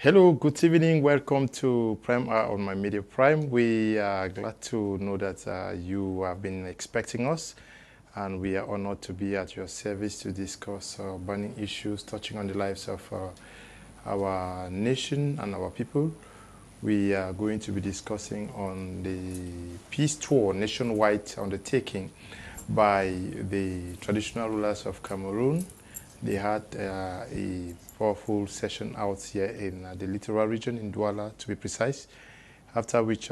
Hello, good evening. Welcome to Prime Hour on My Media Prime. We are glad to know that you have been expecting us, and we are honored to be at your service to discuss burning issues touching on the lives of our nation and our people. We are going to be discussing on the peace tour nationwide undertaking by the traditional rulers of Cameroon. They had a powerful session out here in the littoral region in Douala, to be precise, after which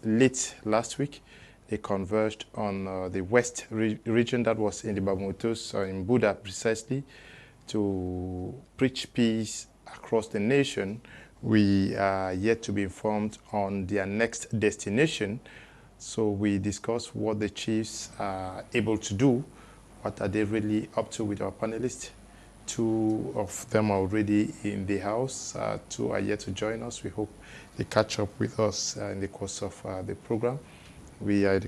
late last week they converged on the west region that was in the Bamutos, in Buda precisely, to preach peace across the nation. We are yet to be informed on their next destination, so we discuss what the chiefs are able to do. What are they really up to with our panelists? Two of them are already in the house. Two are yet to join us. We hope they catch up with us in the course of the program. We are the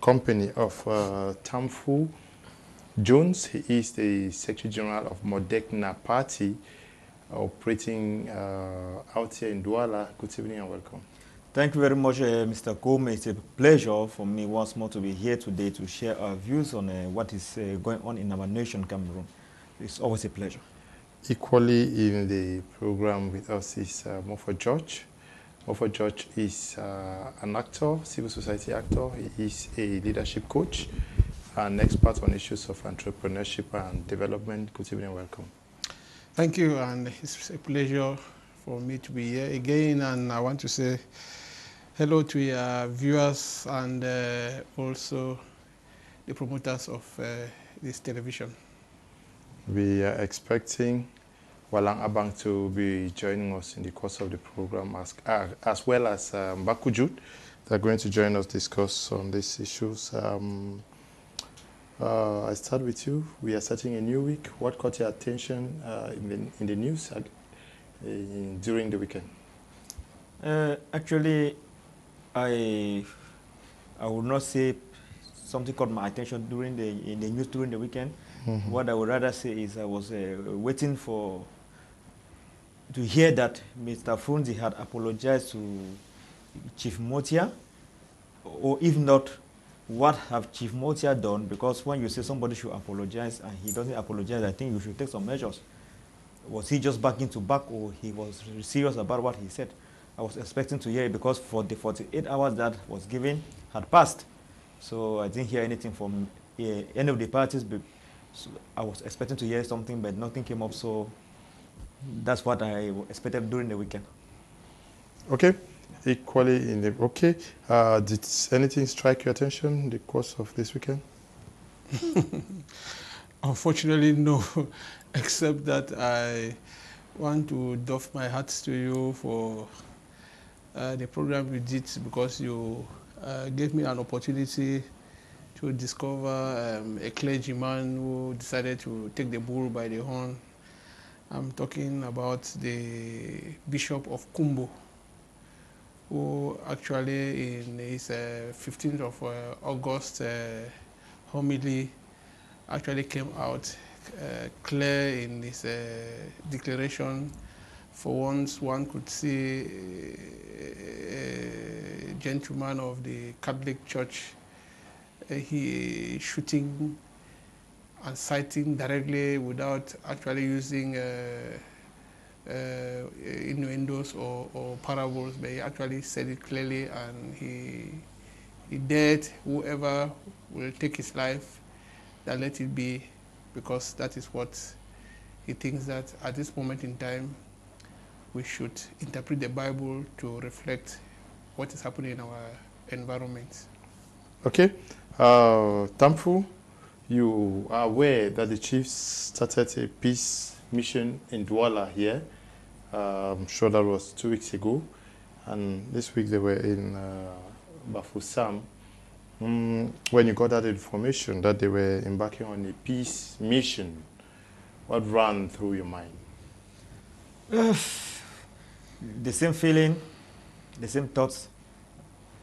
company of Tamfu Jones. He is the Secretary General of Modekna Party, operating out here in Douala. Good evening and welcome. Thank you very much, Mr. Kome. It's a pleasure for me once more to be here today to share our views on what is going on in our nation, Cameroon. It's always a pleasure. Equally in the program with us is Mofo George. Mofo George is an actor, civil society actor. He is a leadership coach, an expert on issues of entrepreneurship and development. Good evening and welcome. Thank you, and it's a pleasure for me to be here again, and I want to say hello to your viewers and also the promoters of this television. We are expecting Walang Abang to be joining us in the course of the program, as well as Bakujut. They're going to join us discuss on these issues. I start with you. We are starting a new week. What caught your attention in the news during the weekend? Actually, I would not say something caught my attention in the news during the weekend. Mm-hmm. What I would rather say is I was waiting to hear that Mr. Frunzi had apologized to Chief Motia, or if not, what have Chief Motia done? Because when you say somebody should apologize and he doesn't apologize, I think you should take some measures. Was he just backing to back, or he was serious about what he said? I was expecting to hear it because for the 48 hours that was given had passed. So I didn't hear anything from any of the parties. But so I was expecting to hear something, but nothing came up. So that's what I expected during the weekend. Okay. Equally in the did anything strike your attention in the course of this weekend? Unfortunately, no, except that I want to doff my hat to you for the program you did, because you gave me an opportunity to discover a clergyman who decided to take the bull by the horn. I'm talking about the Bishop of Kumbo, who actually in his 15th of August homily actually came out clear in his declaration. For once, one could see a gentleman of the Catholic Church he shooting and citing directly without actually using innuendos or parables, but he actually said it clearly, and he dared whoever will take his life, that let it be, because that is what he thinks, that at this moment in time we should interpret the Bible to reflect what is happening in our environment. Okay. Tamfu, you are aware that the chiefs started a peace mission in Douala here. I'm sure that was 2 weeks ago. And this week they were in Bafoussam. When you got that information that they were embarking on a peace mission, what ran through your mind? The same feeling, the same thoughts,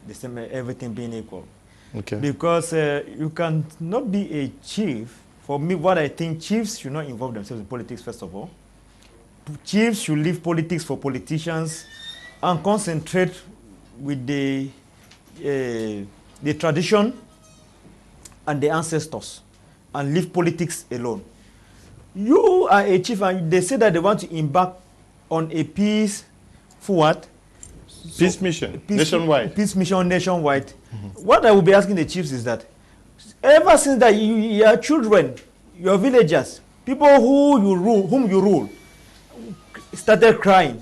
the same everything being equal. Okay. Because you can not be a chief. For me, what I think, chiefs should not involve themselves in politics, first of all. chiefs should leave politics for politicians and concentrate with the tradition and the ancestors and leave politics alone. You are a chief and they say that they want to embark on a peace for what? Peace mission, nationwide. Peace mission nationwide. What I will be asking the chiefs is that ever since that your children, your villagers, people whom you rule, started crying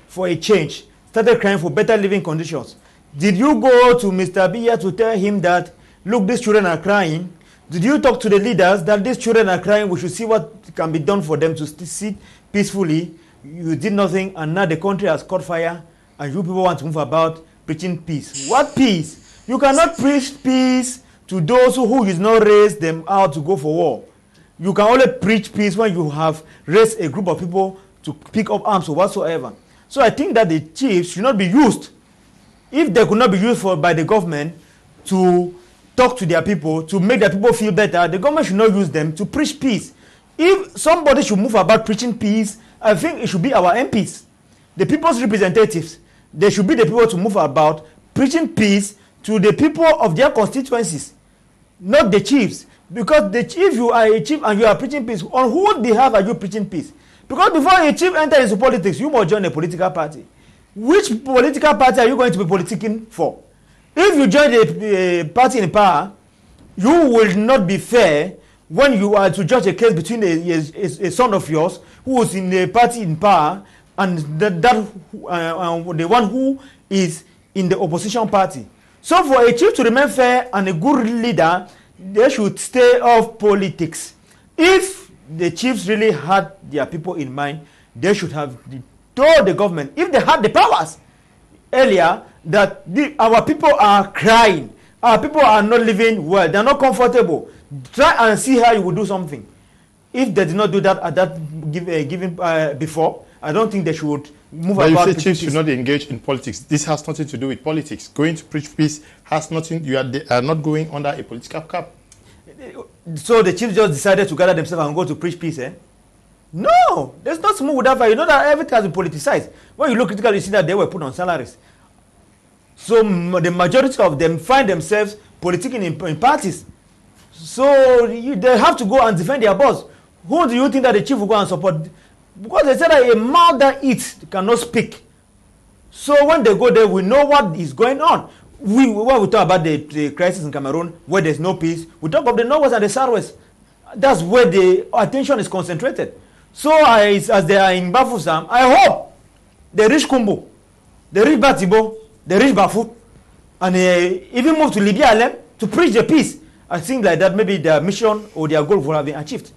for a change, started crying for better living conditions, did you go to Mr. Biya to tell him that, look, these children are crying? Did you talk to the leaders that these children are crying, we should see what can be done for them to sit peacefully? You did nothing, and now the country has caught fire, and you people want to move about preaching peace. What peace? You cannot preach peace to those who is not raise them out to go for war. You can only preach peace when you have raised a group of people to pick up arms or whatsoever. So I think that the chiefs should not be used, if they could not be used by the government to talk to their people, to make their people feel better, the government should not use them to preach peace. If somebody should move about preaching peace, I think it should be our MPs, the people's representatives. They should be the people to move about preaching peace to the people of their constituencies, not the chiefs. Because if you are a chief and you are preaching peace, on whose behalf are you preaching peace? Because before a chief enters into politics, you must join a political party. Which political party are you going to be politicking for? If you join a party in power, you will not be fair when you are to judge a case between a son of yours who is in a party in power and the one who is in the opposition party. So for a chief to remain fair and a good leader, they should stay off politics. If the chiefs really had their people in mind, they should have told the government, if they had the powers earlier, that our people are crying, our people are not living well, they are not comfortable. Try and see how you will do something. If they did not do that at that given before, I don't think they should move but about. You say chiefs should not engage in politics. This has nothing to do with politics. Going to preach peace has nothing. You are not going under a political cap. So the chiefs just decided to gather themselves and go to preach peace, eh? No, there's not smooth with that fire. You know that everything has been politicized. When you look critically, you see that they were put on salaries. So the majority of them find themselves politicking in parties. So they have to go and defend their boss. Who do you think that the chief will go and support? Because they said that a mouth that eats cannot speak. So when they go there, we know what is going on. When we talk about the crisis in Cameroon, where there's no peace, we talk about the Northwest and the Southwest. That's where the attention is concentrated. So as they are in Bafusam, I hope they reach Kumbu, they reach Batibo, they reach Bafu, and even move to Libya Alem to preach the peace. I think like that maybe their mission or their goal will have been achieved.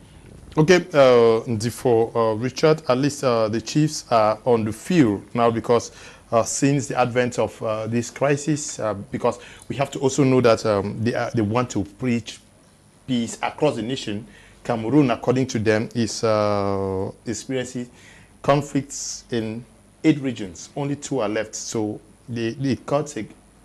Okay, for Richard, at least the chiefs are on the field now because since the advent of this crisis, because we have to also know that they want to preach peace across the nation. Cameroon, according to them, is experiencing conflicts in 8 regions. Only 2 are left. So they cut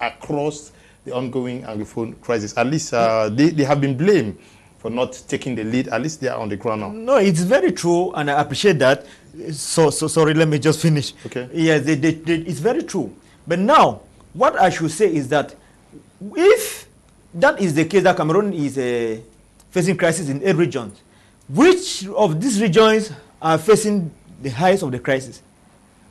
across the ongoing Anglophone crisis. At least they have been blamed for not taking the lead. At least they are on the ground now. No, it's very true, and I appreciate that. So sorry, let me just finish. Okay. Yes, it's very true. But now, what I should say is that if that is the case, that Cameroon is facing crisis in 8 regions, which of these regions are facing the highest of the crisis?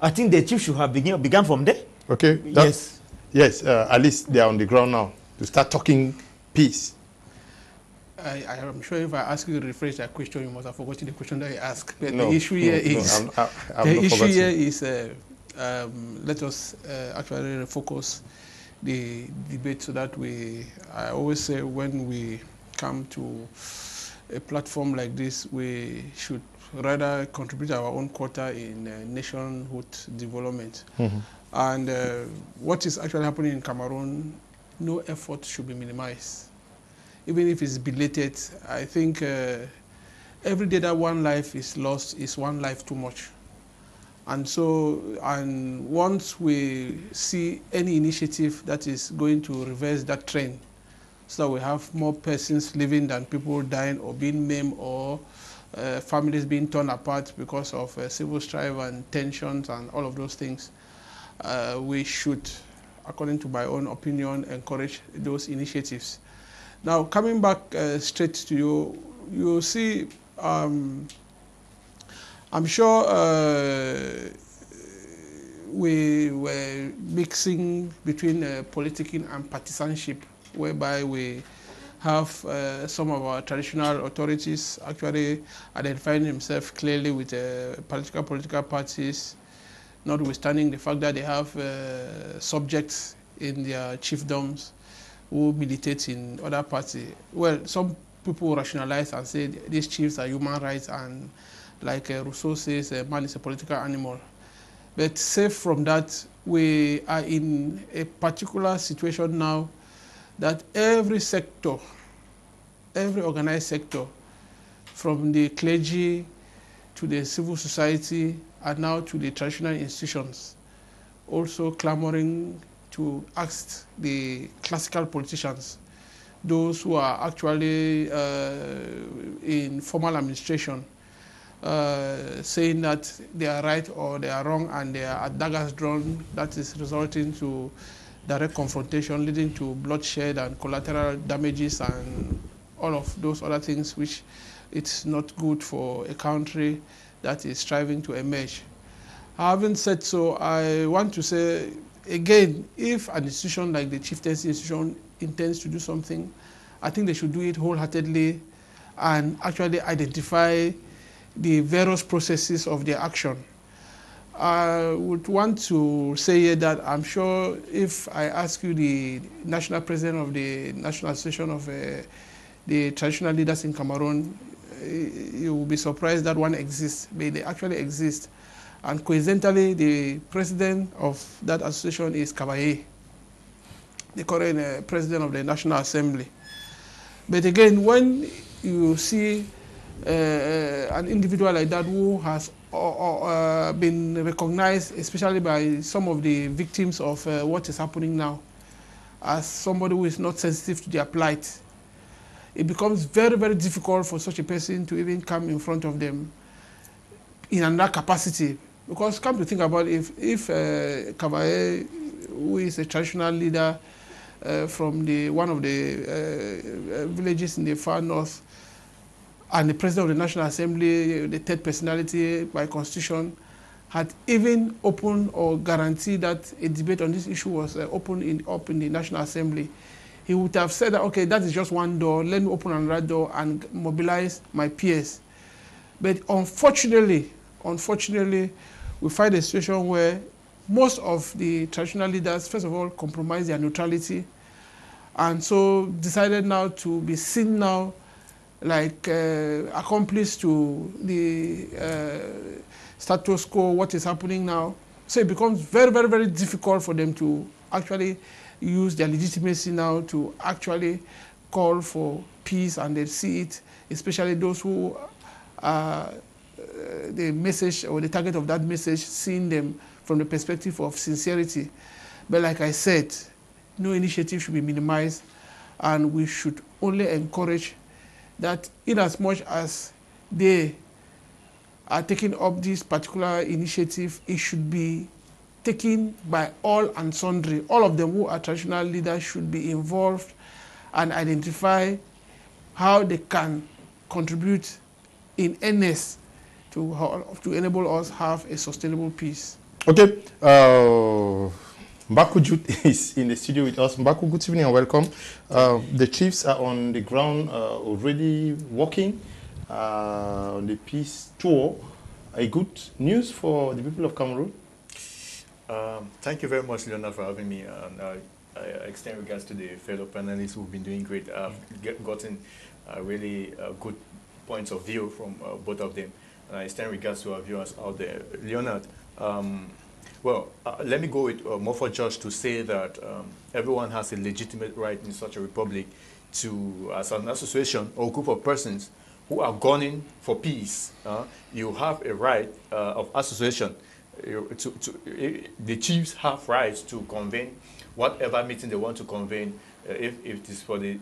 I think the chief should have begun from there. Okay. Yes. Yes, at least they are on the ground now to start talking peace. I am sure if I ask you to rephrase that question, you must have forgotten the question that you asked. But No, the issue here is let us actually refocus the debate so that I always say when we come to a platform like this, we should rather contribute our own quota in nationhood development. Mm-hmm. And what is actually happening in Cameroon, no effort should be minimized. Even if it's belated, I think every day that one life is lost is one life too much. And so, and once we see any initiative that is going to reverse that trend, so that we have more persons living than people dying or being maimed or families being torn apart because of civil strife and tensions and all of those things. We should, according to my own opinion, encourage those initiatives. Now, coming back straight to you, you see, I'm sure we were mixing between political and partisanship, whereby we have some of our traditional authorities actually identifying themselves clearly with political parties, notwithstanding the fact that they have subjects in their chiefdoms who militate in other parties. Well, some people rationalize and say these chiefs are human rights, and like Rousseau says, man is a political animal. But safe from that, we are in a particular situation now that every sector, every organized sector, from the clergy to the civil society and now to the traditional institutions, also clamoring to ask the classical politicians, those who are actually in formal administration, saying that they are right or they are wrong, and they are at daggers drawn, that is resulting to direct confrontation, leading to bloodshed and collateral damages and all of those other things, which it's not good for a country that is striving to emerge. Having said so, I want to say again, if an institution like the chieftaincy institution intends to do something, I think they should do it wholeheartedly and actually identify the various processes of their action. I would want to say here that I'm sure if I ask you, the national president of the National Association of the Traditional Leaders in Cameroon, you will be surprised that one exists, but they actually exist. And coincidentally, the president of that association is Kabaye, the current president of the National Assembly. But again, when you see an individual like that who has been recognized, especially by some of the victims of what is happening now, as somebody who is not sensitive to their plight, it becomes very, very difficult for such a person to even come in front of them in another capacity. Because come to think about it, if Kabaye, who is a traditional leader from one of the villages in the far north, and the president of the National Assembly, the third personality by constitution, had even opened or guaranteed that a debate on this issue was open up in the National Assembly, he would have said that, okay, that is just one door, let me open another door and mobilize my peers. But unfortunately, we find a situation where most of the traditional leaders, first of all, compromise their neutrality, and so decided now to be seen now like accomplice to the status quo, what is happening now. So it becomes very, very, very difficult for them to actually use their legitimacy now to actually call for peace, and they see it, especially those who are the message or the target of that message, seeing them from the perspective of sincerity. But like I said, no initiative should be minimized, and we should only encourage that in as much as they are taking up this particular initiative, it should be taken by all and sundry. All of them who are traditional leaders should be involved and identify how they can contribute in earnest to enable us have a sustainable peace. Okay. Mbaku Jute is in the studio with us. Mbaku, good evening and welcome. The chiefs are on the ground already working on the peace tour. A good news for the people of Cameroon? Thank you very much, Leonard, for having me. And I extend regards to the fellow panelists who've been doing great. I've gotten really good points of view from both of them. And I extend regards to our viewers out there. Leonard, let me go with Morpho Josh to say that everyone has a legitimate right in such a republic to, as an association or group of persons who are gunning for peace, you have a right of association. The chiefs have rights to convene whatever meeting they want to convene if it is for the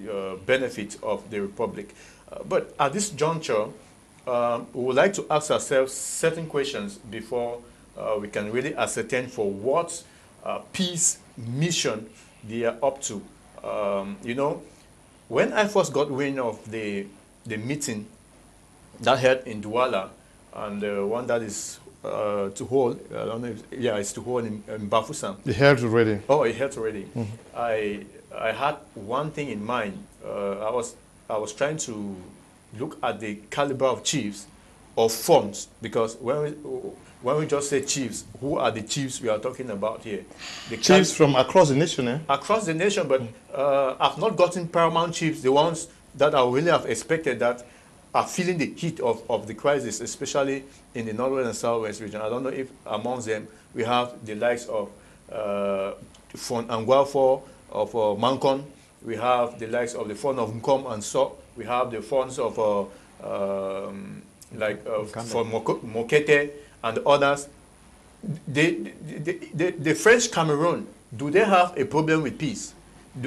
benefit of the republic. But at this juncture, we would like to ask ourselves certain questions before we can really ascertain for what peace mission they are up to. You know, when I first got wind of the meeting that held in Douala and the one that is to hold, I don't know if, yeah, it's to hold in Bafoussam. It held already. Oh, it held already. I had one thing in mind. I was trying to look at the caliber of chiefs or funds, because when we just say chiefs, who are the chiefs we are talking about here? The Chiefs from across the nation, eh? across the nation, but I've not gotten paramount chiefs, the ones that I really have expected that are feeling the heat of the crisis, especially in the northwest and southwest region. I don't know if amongst them we have the likes of Fon Anguafo, of Mancon, we have the likes of the Fon of Nkom and So, we have the Fons of from Mokete and others. The French Cameroon, do they have a problem with peace?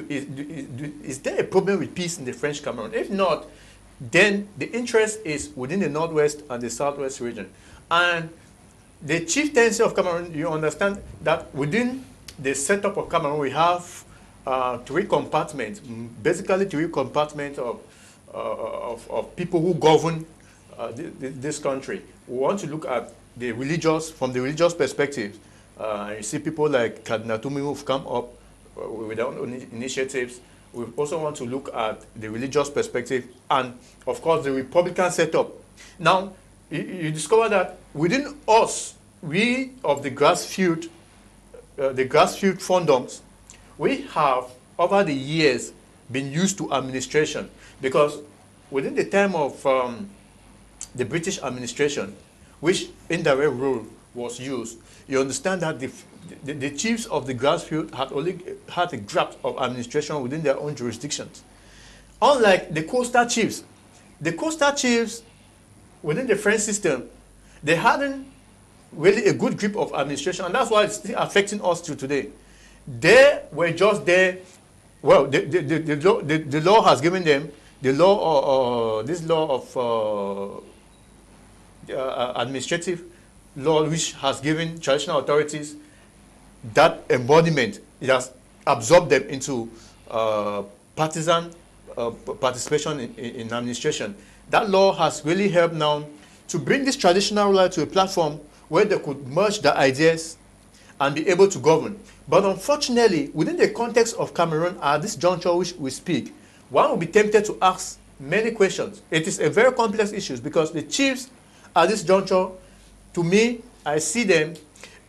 Is there a problem with peace in the French Cameroon? If not, then the interest is within the northwest and the southwest region. And the chieftaincy of Cameroon, you understand that within the setup of Cameroon, we have three compartments, basically three compartments of people who govern this country. We want to look at the religious, from the religious perspective. You see people like Cardinal Tumi who've come up with their own initiatives. We also want to look at the religious perspective and, of course, the Republican setup. Now, you discover that within us, we of the grassroots fandoms, we have, over the years, been used to administration, because within the time of the British administration, which indirect rule was used, you understand that the chiefs of the grassroots had only had a grasp of administration within their own jurisdictions. Unlike the coastal chiefs within the French system, they hadn't really a good grip of administration, and that's why it's still affecting us till today. They were just there. Well, the law has given them the law, this law of administrative law, which has given traditional authorities that embodiment. It has absorbed them into partisan participation in administration. That law has really helped now to bring this traditional ruler to a platform where they could merge the ideas and be able to govern. But unfortunately, within the context of Cameroon, at this juncture which we speak, one will be tempted to ask many questions. It is a very complex issue, because the chiefs at this juncture, to me, I see them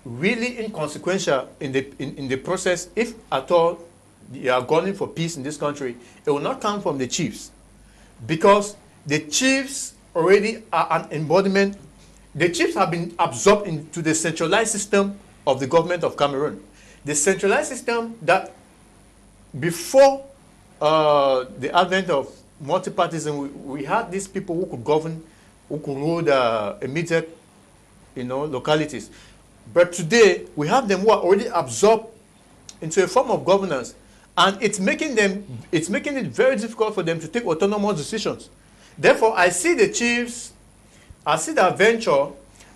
really inconsequential in the process. If at all they are gunning for peace in this country, it will not come from the chiefs, because the chiefs already are an embodiment. The chiefs have been absorbed into the centralized system of the government of Cameroon. The centralized system that before the advent of multipartism, we had these people who could govern, who could rule the immediate, localities. But today, we have them who are already absorbed into a form of governance, and it's making it very difficult for them to take autonomous decisions. Therefore, I see the chiefs, I see the venture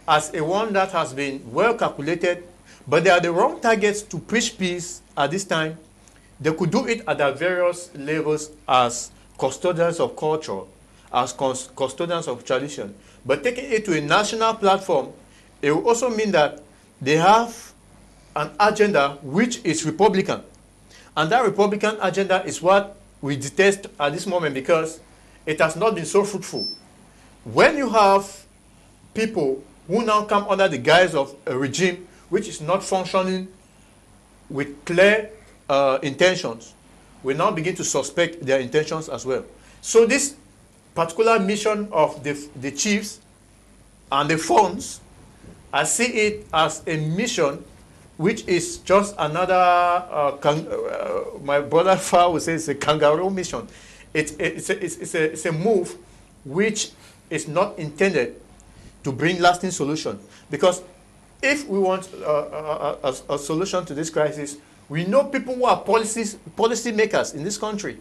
as a one that has been well calculated, but they are the wrong targets to preach peace at this time. They could do it at their various levels as custodians of culture, as custodians of tradition. But taking it to a national platform, it will also mean that they have an agenda which is Republican. And that Republican agenda is what we detest at this moment, because it has not been so fruitful. When you have people who now come under the guise of a regime which is not functioning with clear intentions, we now begin to suspect their intentions as well. So this particular mission of the chiefs and the funds, I see it as a mission which is just another, my brother Fa would say it's a kangaroo mission. It's a move which is not intended to bring lasting solution. Because if we want a solution to this crisis, we know people who are policy makers in this country.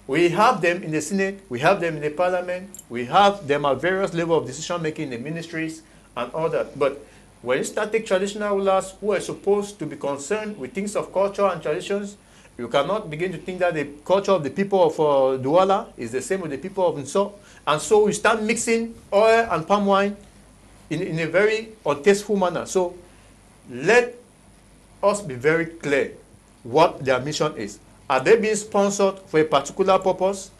We have them in the Senate, we have them in the Parliament, we have them at various levels of decision making in the ministries and all that. But when you start take traditional rulers who are supposed to be concerned with things of culture and traditions, you cannot begin to think that the culture of the people of Douala is the same with the people of Nso. And so we start mixing oil and palm wine in a very untasteful manner. So let us be very clear what their mission is. Are they being sponsored for a particular purpose?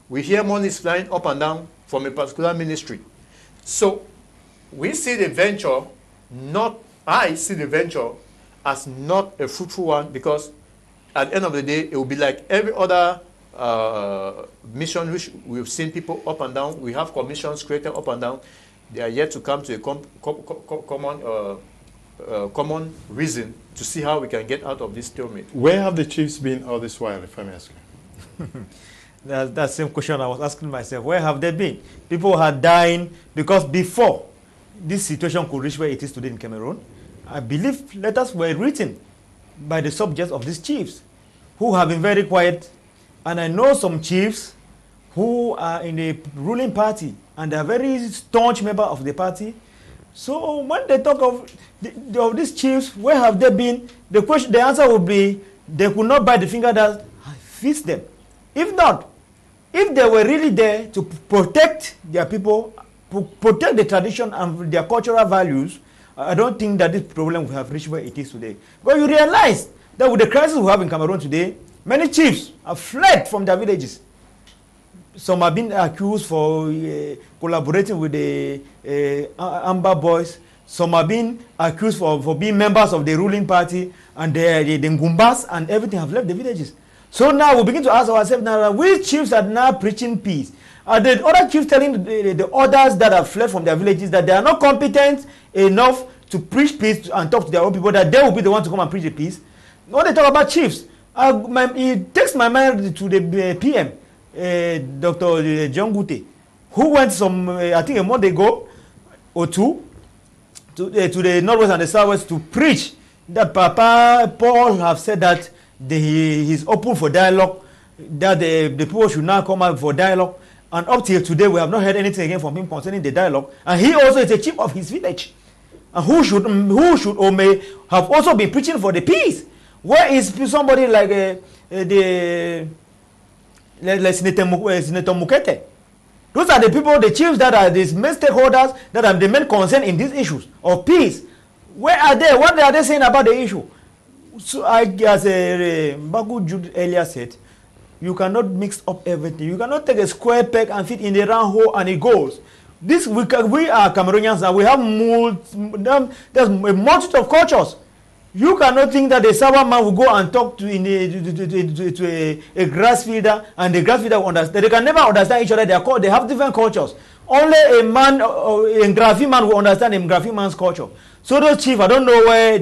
We hear money is flying up and down from a particular ministry. So we see the venture, I see the venture as not a fruitful one, because at the end of the day, it will be like every other mission which we've seen people up and down. We have commissions created up and down. They are yet to come to a common reason to see how we can get out of this stalemate. Where have the chiefs been all this while, if I may ask you? That's the same question I was asking myself. Where have they been? People are dying because before this situation could reach where it is today in Cameroon, I believe letters were written by the subjects of these chiefs who have been very quiet. And I know some chiefs who are in the ruling party and are very staunch member of the party. So when they talk of these chiefs, where have they been? The answer would be they could not bite the finger that fits them. If not, if they were really there to protect their people, protect the tradition and their cultural values, I don't think that this problem will have reached where it is today. But you realize that with the crisis we have in Cameroon today, many chiefs have fled from their villages. Some have been accused for collaborating with the Amber Boys. Some have been accused for being members of the ruling party, and the Ngumbas and everything have left the villages. So now we begin to ask ourselves, now, which chiefs are now preaching peace? Are the other chiefs telling the others that have fled from their villages that they are not competent enough to preach peace and talk to their own people, that they will be the one to come and preach the peace? When they talk about chiefs, it takes my mind to the PM, Dr. John Gute, who went I think a month ago or two to the northwest and the southwest to preach that Papa Paul have said that he's open for dialogue, that the people should now come out for dialogue. And up till today, we have not heard anything again from him concerning the dialogue. And he also is a chief of his village, and who should or may have also been preaching for the peace. Where is somebody like Senator Mukete? Those are the people, the chiefs that are the main stakeholders, that are the main concern in these issues of peace. Where are they? What are they saying about the issue? So, as Bagu Jude earlier said, you cannot mix up everything. You cannot take a square peg and fit in the round hole and it goes. We are Cameroonians and we have there's a multitude of cultures. You cannot think that the Sawa man will go and talk to a grass feeder, and the grass feeder will understand. They can never understand each other. They have different cultures. Only a Grafi man will understand a Grafi man's culture. So those chiefs, I don't know where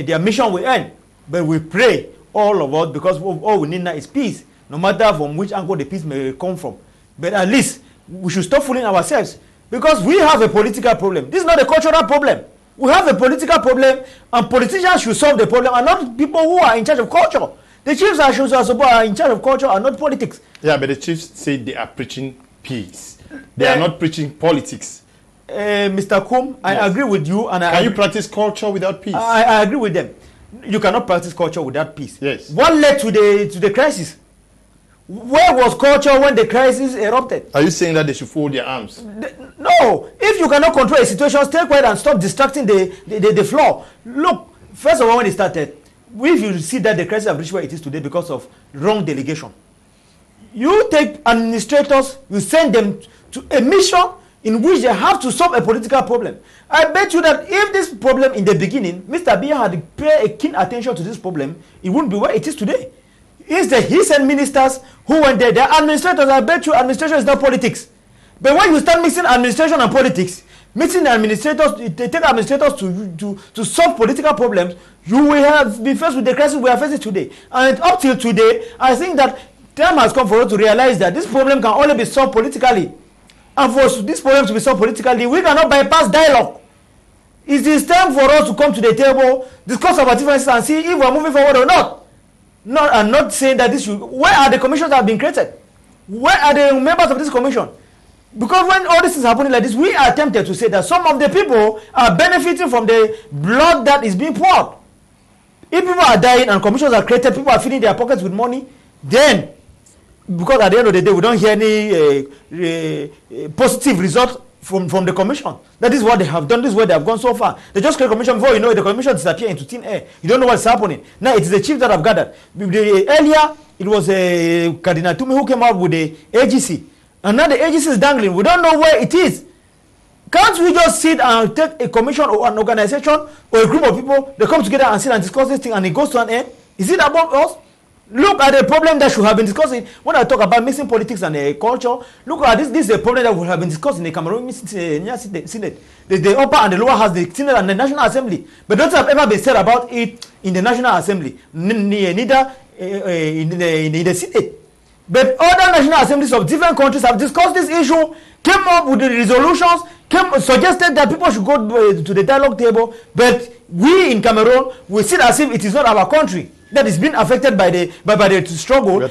their mission will end. But we pray, all of us, because all we need now is peace, no matter from which angle the peace may come from. But at least we should stop fooling ourselves, because we have a political problem. This is not a cultural problem. We have a political problem, and politicians should solve the problem, and not people who are in charge of culture. The chiefs are in charge of culture and not politics. Yeah, but the chiefs say they are preaching peace. They are not preaching politics. Mr. Kum, I agree with you. And Can you practice culture without peace? I agree with them. You cannot practice culture without peace. Yes. What led to the crisis? Where was culture when the crisis erupted? Are you saying that they should fold their arms? No. If you cannot control a situation, stay quiet and stop distracting the floor. Look, first of all, when it started, if you see that the crisis has reached where it is today because of wrong delegation, you take administrators, you send them to a mission in which they have to solve a political problem. I bet you that if this problem in the beginning, Mr. Biya had paid a keen attention to this problem, it wouldn't be where it is today. Instead, he sent ministers who went there. They're administrators. I bet you administration is not politics. But when you start mixing administration and politics, mixing administrators, they take administrators to solve political problems, you will have been faced with the crisis we are facing today. And up till today, I think that time has come for us to realize that this problem can only be solved politically. And for this problem to be solved politically, we cannot bypass dialogue. It is time for us to come to the table, discuss our differences, and see if we are moving forward or not. No, I'm not saying that this should. Where are the commissions that have been created? Where are the members of this commission? Because when all this is happening like this, we are tempted to say that some of the people are benefiting from the blood that is being poured. If people are dying and commissions are created, people are filling their pockets with money, then, because at the end of the day, we don't hear any positive result from the commission. That is what they have done. This is where they have gone so far. They just create a commission. Before you know it, the commission disappear into thin air. You don't know what's happening. Now it is the chiefs that have gathered. Earlier, it was Cardinal Tumi who came out with the AGC. And now the AGC is dangling. We don't know where it is. Can't we just sit and take a commission or an organization or a group of people, they come together and sit and discuss this thing and it goes to an end? Is it about us? Look at the problem that should have been discussed. When I talk about mixing politics and culture, look at this. This is a problem that would have been discussed in the Cameroon Senate. The upper and the lower house, the Senate and the National Assembly. But nothing have ever been said about it in the National Assembly, neither in the Senate. But other national assemblies of different countries have discussed this issue, came up with the resolutions, suggested that people should go to the dialogue table. But we in Cameroon, we see as if it is not our country that is being affected by the struggle. We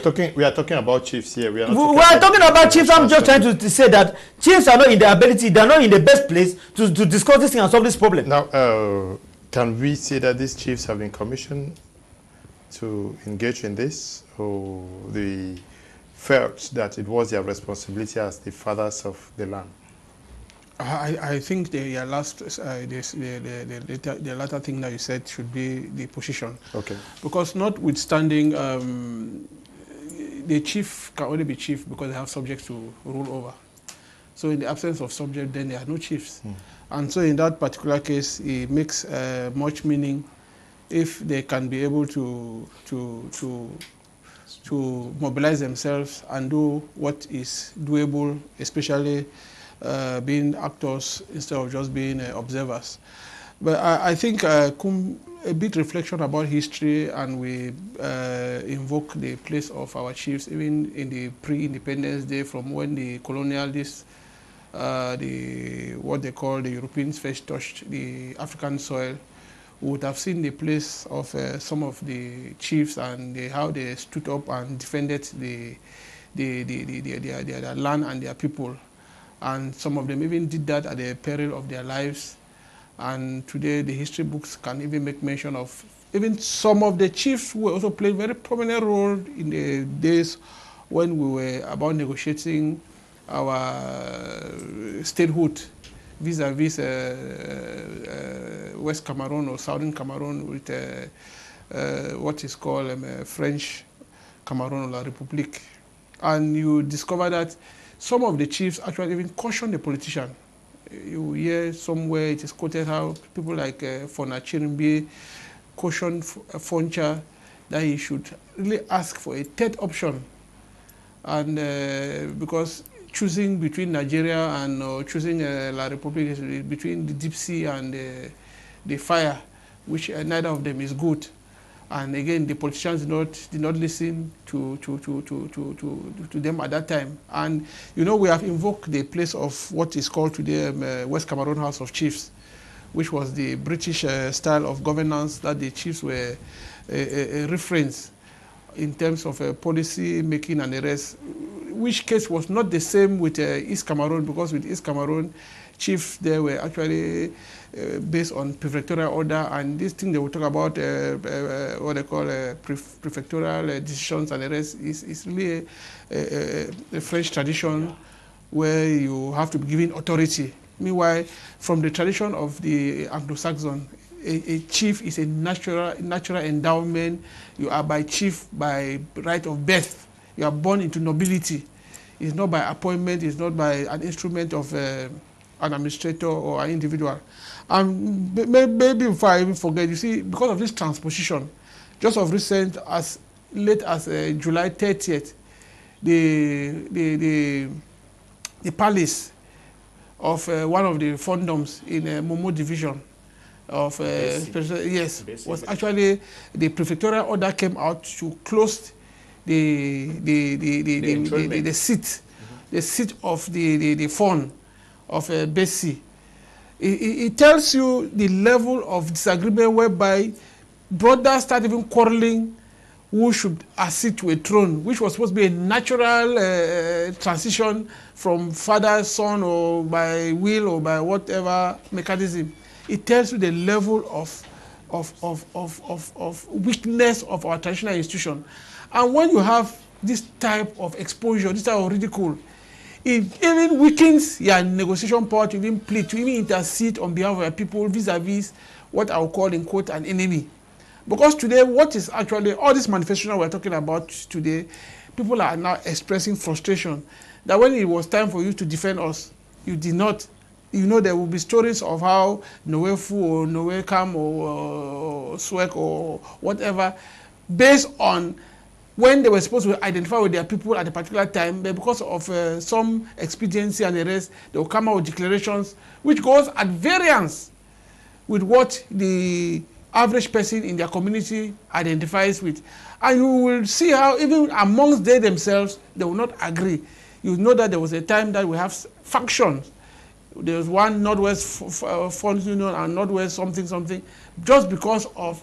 are talking about chiefs here. We are talking about chiefs. I'm just trying to say that chiefs are not in the ability, they are not in the best place to discuss this thing and solve this problem. Now, can we say that these chiefs have been commissioned to engage in this, or they felt that it was their responsibility as the fathers of the land? I think the latter thing that you said should be the position. Okay. Because notwithstanding, the chief can only be chief because they have subjects to rule over. So in the absence of subject, then there are no chiefs. And so in that particular case, it makes much meaning if they can be able to mobilize themselves and do what is doable, especially being actors instead of just being observers. But I think a bit reflection about history, and we invoke the place of our chiefs even in the pre-independence day, from when the colonialists, what they call the Europeans, first touched the African soil. We would have seen the place of some of the chiefs and how they stood up and defended their land and their people. And some of them even did that at the peril of their lives. And today the history books can even make mention of even some of the chiefs who also played a very prominent role in the days when we were about negotiating our statehood vis-a-vis West Cameroon or Southern Cameroon with what is called French Cameroon or La République. And you discover that some of the chiefs actually even caution the politician. You hear somewhere it is quoted how people like Fona Chirimbi cautioned Foncha that he should really ask for a third option. And because choosing between Nigeria and choosing La République is between the deep sea and the fire, which neither of them is good. And again, the politicians did not listen to them at that time. And you know, we have invoked the place of what is called today West Cameroon House of Chiefs, which was the British style of governance that the chiefs were a reference in terms of policy making and the rest, which case was not the same with East Cameroon, because with East Cameroon, chiefs there were actually based on prefectorial order, and this thing they will talk about what they call prefectorial decisions and the rest is really a French tradition where you have to be given authority. Meanwhile, from the tradition of the Anglo-Saxon, a chief is a natural endowment. You are by chief by right of birth. You are born into nobility. It's not by appointment. It's not by an instrument of an administrator or an individual. And maybe before I even forget, you see, because of this transposition, just of recent, as late as July 30th, the palace of one of the fondoms in Momo division of yes, was actually the prefectorial order came out to close the seat, the seat of the fund of Bessie. It tells you the level of disagreement whereby brothers start even quarreling who should accede to a throne, which was supposed to be a natural transition from father, son, or by will or by whatever mechanism. It tells you the level of weakness of our traditional institution. And when you have this type of exposure, this type of ridicule, it even weakens your negotiation power to even plead, to even intercede on behalf of your people vis-a-vis what I will call in quote an enemy. Because today, what is actually, all this manifestation we're talking about today, people are now expressing frustration that when it was time for you to defend us, you did not. You know, there will be stories of how Nowefu or Nowekam or Swek or whatever, based on when they were supposed to identify with their people at a particular time, but because of some expediency and the rest, they will come out with declarations which goes at variance with what the average person in their community identifies with. And you will see how even amongst they themselves, they will not agree. You know that there was a time that we have factions. There was one Northwest Front Union and Northwest something, just because of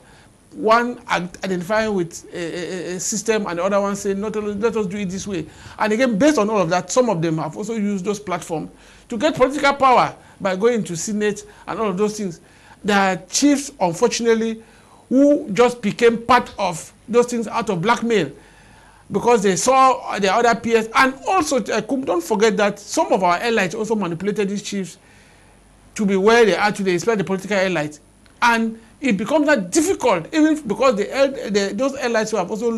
one identifying with a system and the other one saying, let us do it this way. And again, based on all of that, some of them have also used those platforms to get political power by going to Senate and all of those things. There are chiefs, unfortunately, who just became part of those things out of blackmail because they saw the other peers. And also, don't forget that some of our allies also manipulated these chiefs to be where they are today, especially the political allies. And it becomes that difficult, even because those allies who have also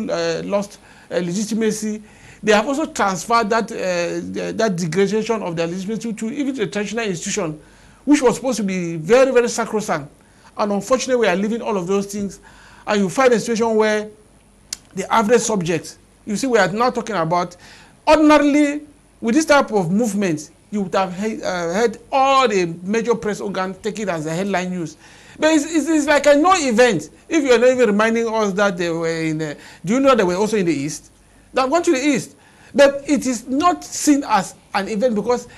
lost legitimacy, they have also transferred that degradation of their legitimacy to even the traditional institution, which was supposed to be very, very sacrosanct. And unfortunately, we are leaving all of those things. And you find a situation where the average subject, you see, we are now talking about, ordinarily, with this type of movement, you would have heard all the major press organs take it as a headline news. But it's like a non-event. If you are not even reminding us that they were in the, do you know they were also in the East? They have gone to the East. But it is not seen as an event because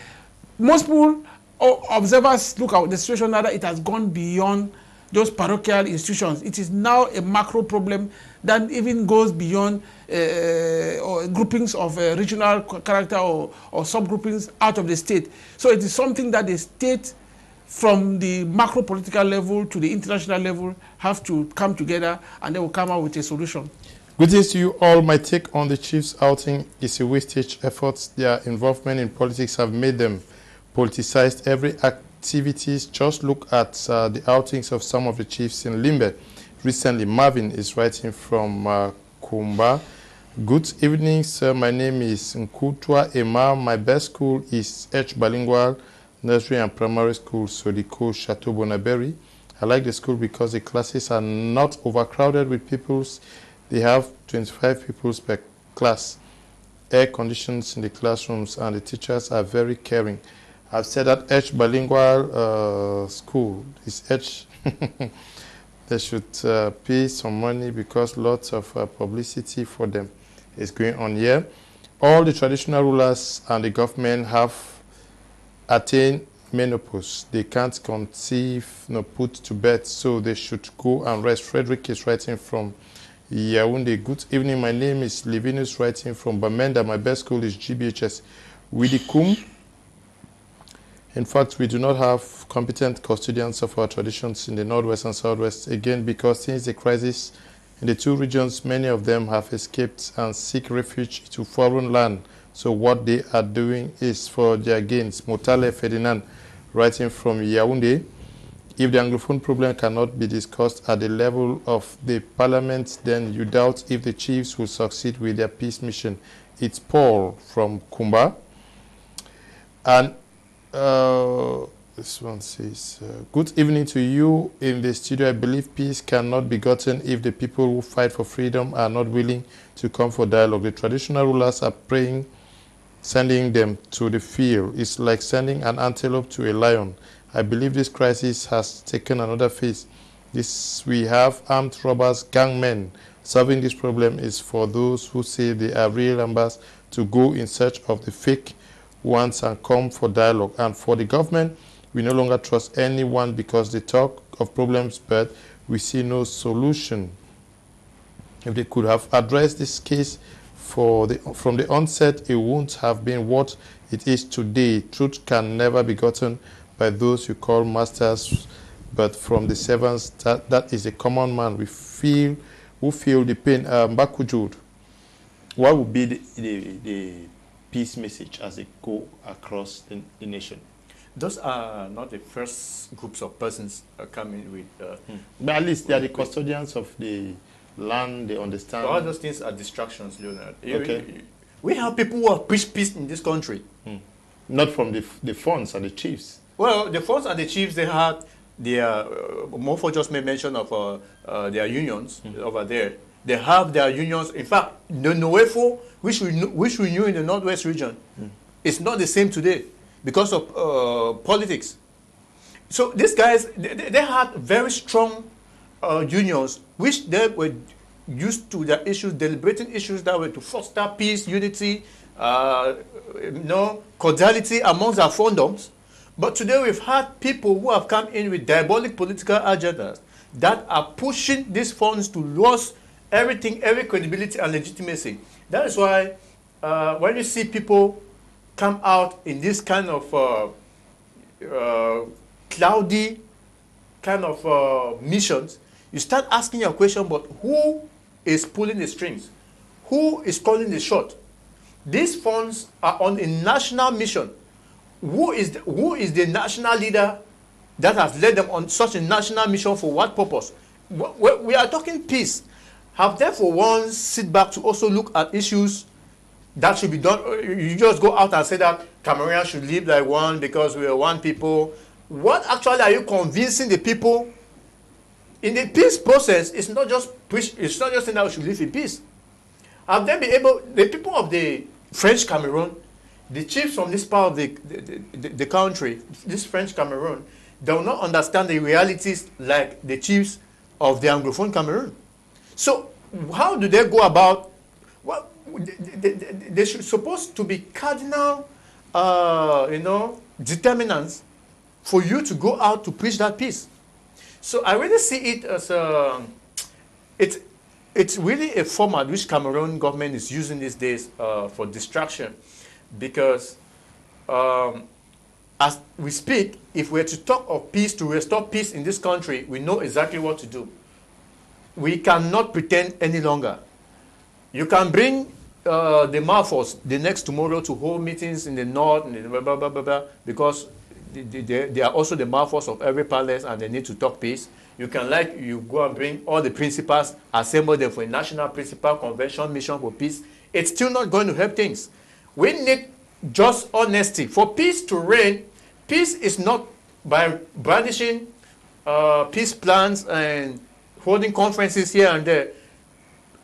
most people or observers look at the situation now that it has gone beyond those parochial institutions. It is now a macro problem that even goes beyond or groupings of regional character or subgroupings out of the state. So it is something that the state, from the macro political level to the international level, have to come together and they will come out with a solution. Greetings to you all. My take on the Chiefs' outing is a wastage efforts. Their involvement in politics have made them politicized every activities. Just look at the outings of some of the chiefs in Limbe. Recently, Marvin is writing from Kumba. Good evening, sir. My name is Nkutwa Emma. My best school is H. Bilingual Nursery and Primary School, Sodiko, Chateau Bonaberi. I like the school because the classes are not overcrowded with pupils. They have 25 pupils per class. Air conditions in the classrooms and the teachers are very caring. I've said that H bilingual school is H. They should pay some money because lots of publicity for them is going on here. All the traditional rulers and the government have attained menopause. They can't conceive nor put to bed, so they should go and rest. Frederick is writing from Yaoundé. Good evening. My name is Livinus, writing from Bamenda. My best school is GBHS Widikum. In fact, we do not have competent custodians of our traditions in the Northwest and Southwest, again, because since the crisis in the two regions, many of them have escaped and seek refuge to foreign land. So what they are doing is for their gains. Motale Ferdinand, writing from Yaoundé. If the Anglophone problem cannot be discussed at the level of the parliament, then you doubt if the chiefs will succeed with their peace mission. It's Paul from Kumba. And this one says, good evening to you in the studio. I believe peace cannot be gotten if the people who fight for freedom are not willing to come for dialogue. The traditional rulers are praying, sending them to the field. It's like sending an antelope to a lion. I believe this crisis has taken another phase. We have armed robbers, gangmen. Solving this problem is for those who say they are real ambassadors to go in search of the fake ones and come for dialogue. And for the government, we no longer trust anyone because they talk of problems, but we see no solution. If they could have addressed this case from the onset, it wouldn't have been what it is today. Truth can never be gotten by those you call masters, but from the servants. That is a common man. Who feel the pain. Bakujud, what would be the peace message as it go across the nation? Those are not the first groups of persons coming with. But at least they are the custodians of the land. They understand. All those things are distractions, Leonard. Okay. We have people who have preached peace in this country. Not from the funds and the chiefs. Well, the funds and the chiefs, they had their, Mofo just made mention of their unions over there. They have their unions. In fact, the Noefo, which we knew in the Northwest region, it's not the same today because of politics. So these guys, they had very strong unions, which they were used to their issues, deliberating issues that were to foster peace, unity, cordiality amongst our foredoms. But today we've had people who have come in with diabolic political agendas that are pushing these funds to lose everything, every credibility and legitimacy. That is why when you see people come out in this kind of cloudy kind of missions, you start asking your question, but who is pulling the strings? Who is calling the shot? These funds are on a national mission. Who is the national leader that has led them on such a national mission? For what purpose? We are talking peace. Have they for once sit back to also look at issues that should be done? You just go out and say that Cameroonians should live like one because we are one people. What actually are you convincing the people? In the peace process, it's not just saying that we should live in peace. Have they been able, the people of the French Cameroon, the chiefs from this part of the country, this French Cameroon, they will not understand the realities like the chiefs of the Anglophone Cameroon. So how do they go about, well, they should supposed to be cardinal, determinants for you to go out to preach that peace. So I really see it as it's really a format which Cameroon government is using these days for distraction, because as we speak, if we're to talk of peace, to restore peace in this country, we know exactly what to do. We cannot pretend any longer. You can bring the Marfos the next tomorrow to hold meetings in the north, and blah, blah, blah, blah, blah, because they are also the mouthfuls of every palace and they need to talk peace. You can you go and bring all the principals, assemble them for a national principal convention, mission for peace. It's still not going to help things. We need just honesty. For peace to reign, peace is not by brandishing peace plans and holding conferences here and there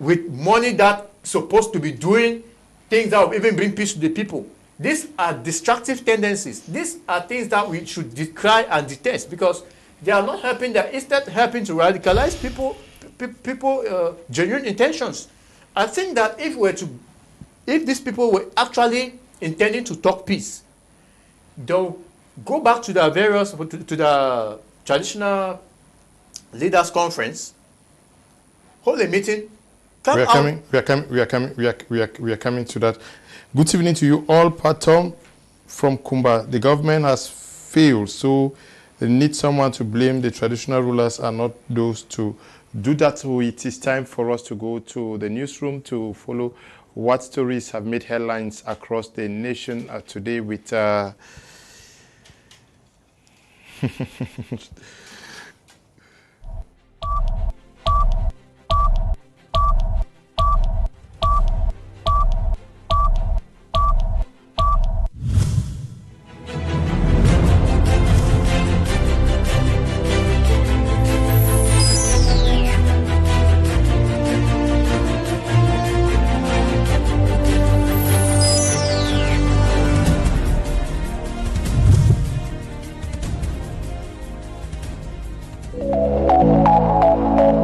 with money that's supposed to be doing things that will even bring peace to the people. These are destructive tendencies. These are things that we should decry and detest because they are not helping. They are instead helping to radicalize people genuine intentions. I think that if these people were actually intending to talk peace, they'll go back to the the traditional leaders conference, hold a meeting. We are coming to that. Good evening to you all. Patom from Kumba. The government has failed, so they need someone to blame. The traditional rulers are not those to do that. So it is time for us to go to the newsroom to follow what stories have made headlines across the nation today with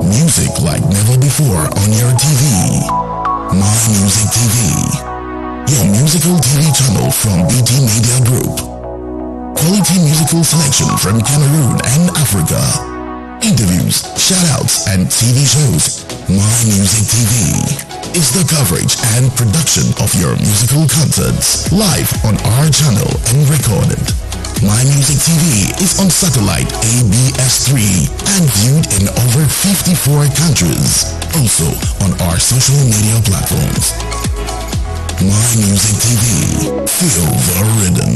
music like never before on your TV. My Music TV, your musical TV channel from BT Media Group. Quality musical selection from Cameroon and Africa. interviews, shoutouts, and TV shows. My Music TV is the coverage and production of your musical concerts live on our channel and recorded. My Music TV is on satellite ABS3 and viewed in over 54 countries. Also on our social media platforms. My Music TV. Feel the rhythm.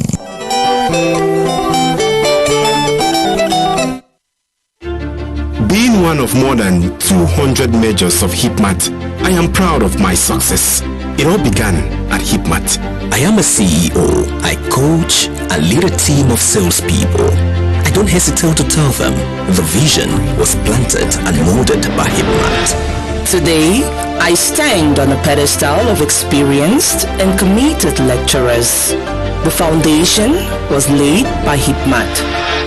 Being one of more than 200 majors of HipMat, I am proud of my success. It all began at HipMat. I am a CEO. I coach and lead a team of salespeople. I don't hesitate to tell them the vision was planted and molded by HipMat. Today, I stand on a pedestal of experienced and committed lecturers. The foundation was laid by HipMat.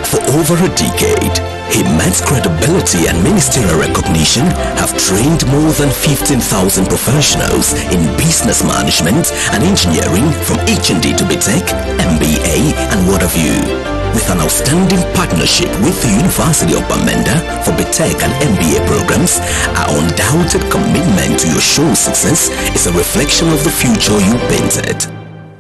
For over a decade, HipMat's credibility and ministerial recognition have trained more than 15,000 professionals in business management and engineering from HND to BTech, MBA, and what have you. With an outstanding partnership with the University of Bamenda for BTech and MBA programs, our undoubted commitment to your show's success is a reflection of the future you painted.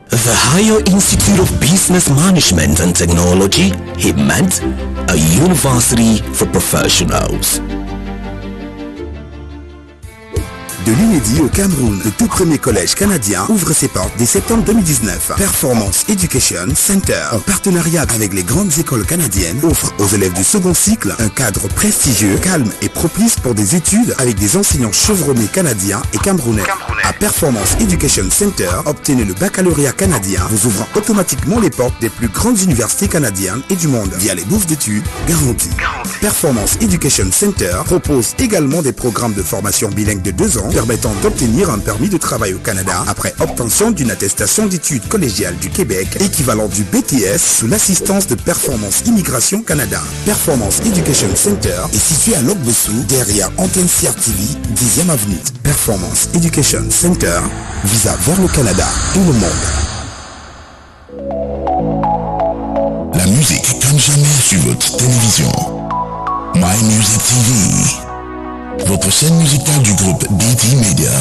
The Higher Institute of Business Management and Technology, HipMat, a university for professionals. De l'inédit au Cameroun, le tout premier collège canadien ouvre ses portes dès septembre 2019. Performance Education Center, en partenariat avec les grandes écoles canadiennes, offre aux élèves du second cycle un cadre prestigieux, calme et propice pour des études avec des enseignants chevronnés canadiens et camerounais. À Performance Education Center, obtenez le baccalauréat canadien, vous ouvrant automatiquement les portes des plus grandes universités canadiennes et du monde via les bourses d'études garanties. Performance Education Center propose également des programmes de formation bilingue de 2 ans permettant d'obtenir un permis de travail au Canada après obtention d'une attestation d'études collégiales du Québec équivalent du BTS sous l'assistance de Performance Immigration Canada. Performance Education Center est situé à Locbessou derrière Antenne CRTV, 10e avenue. Performance Education Center, visa vers le Canada et le monde. La musique comme jamais sur votre télévision. My Music TV. Votre chaîne musicale du groupe DT Media.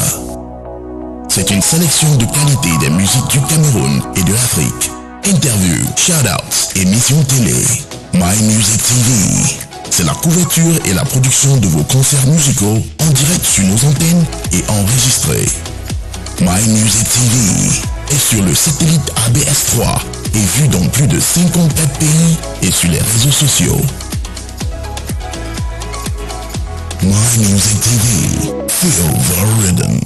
C'est une sélection de qualité des musiques du Cameroun et de l'Afrique. Interviews, shoutouts, émissions télé. My Music TV. C'est la couverture et la production de vos concerts musicaux en direct sur nos antennes et enregistrés. My Music TV est sur le satellite ABS3 et vu dans plus de 54 pays et sur les réseaux sociaux. My Music TV. Feel the rhythm.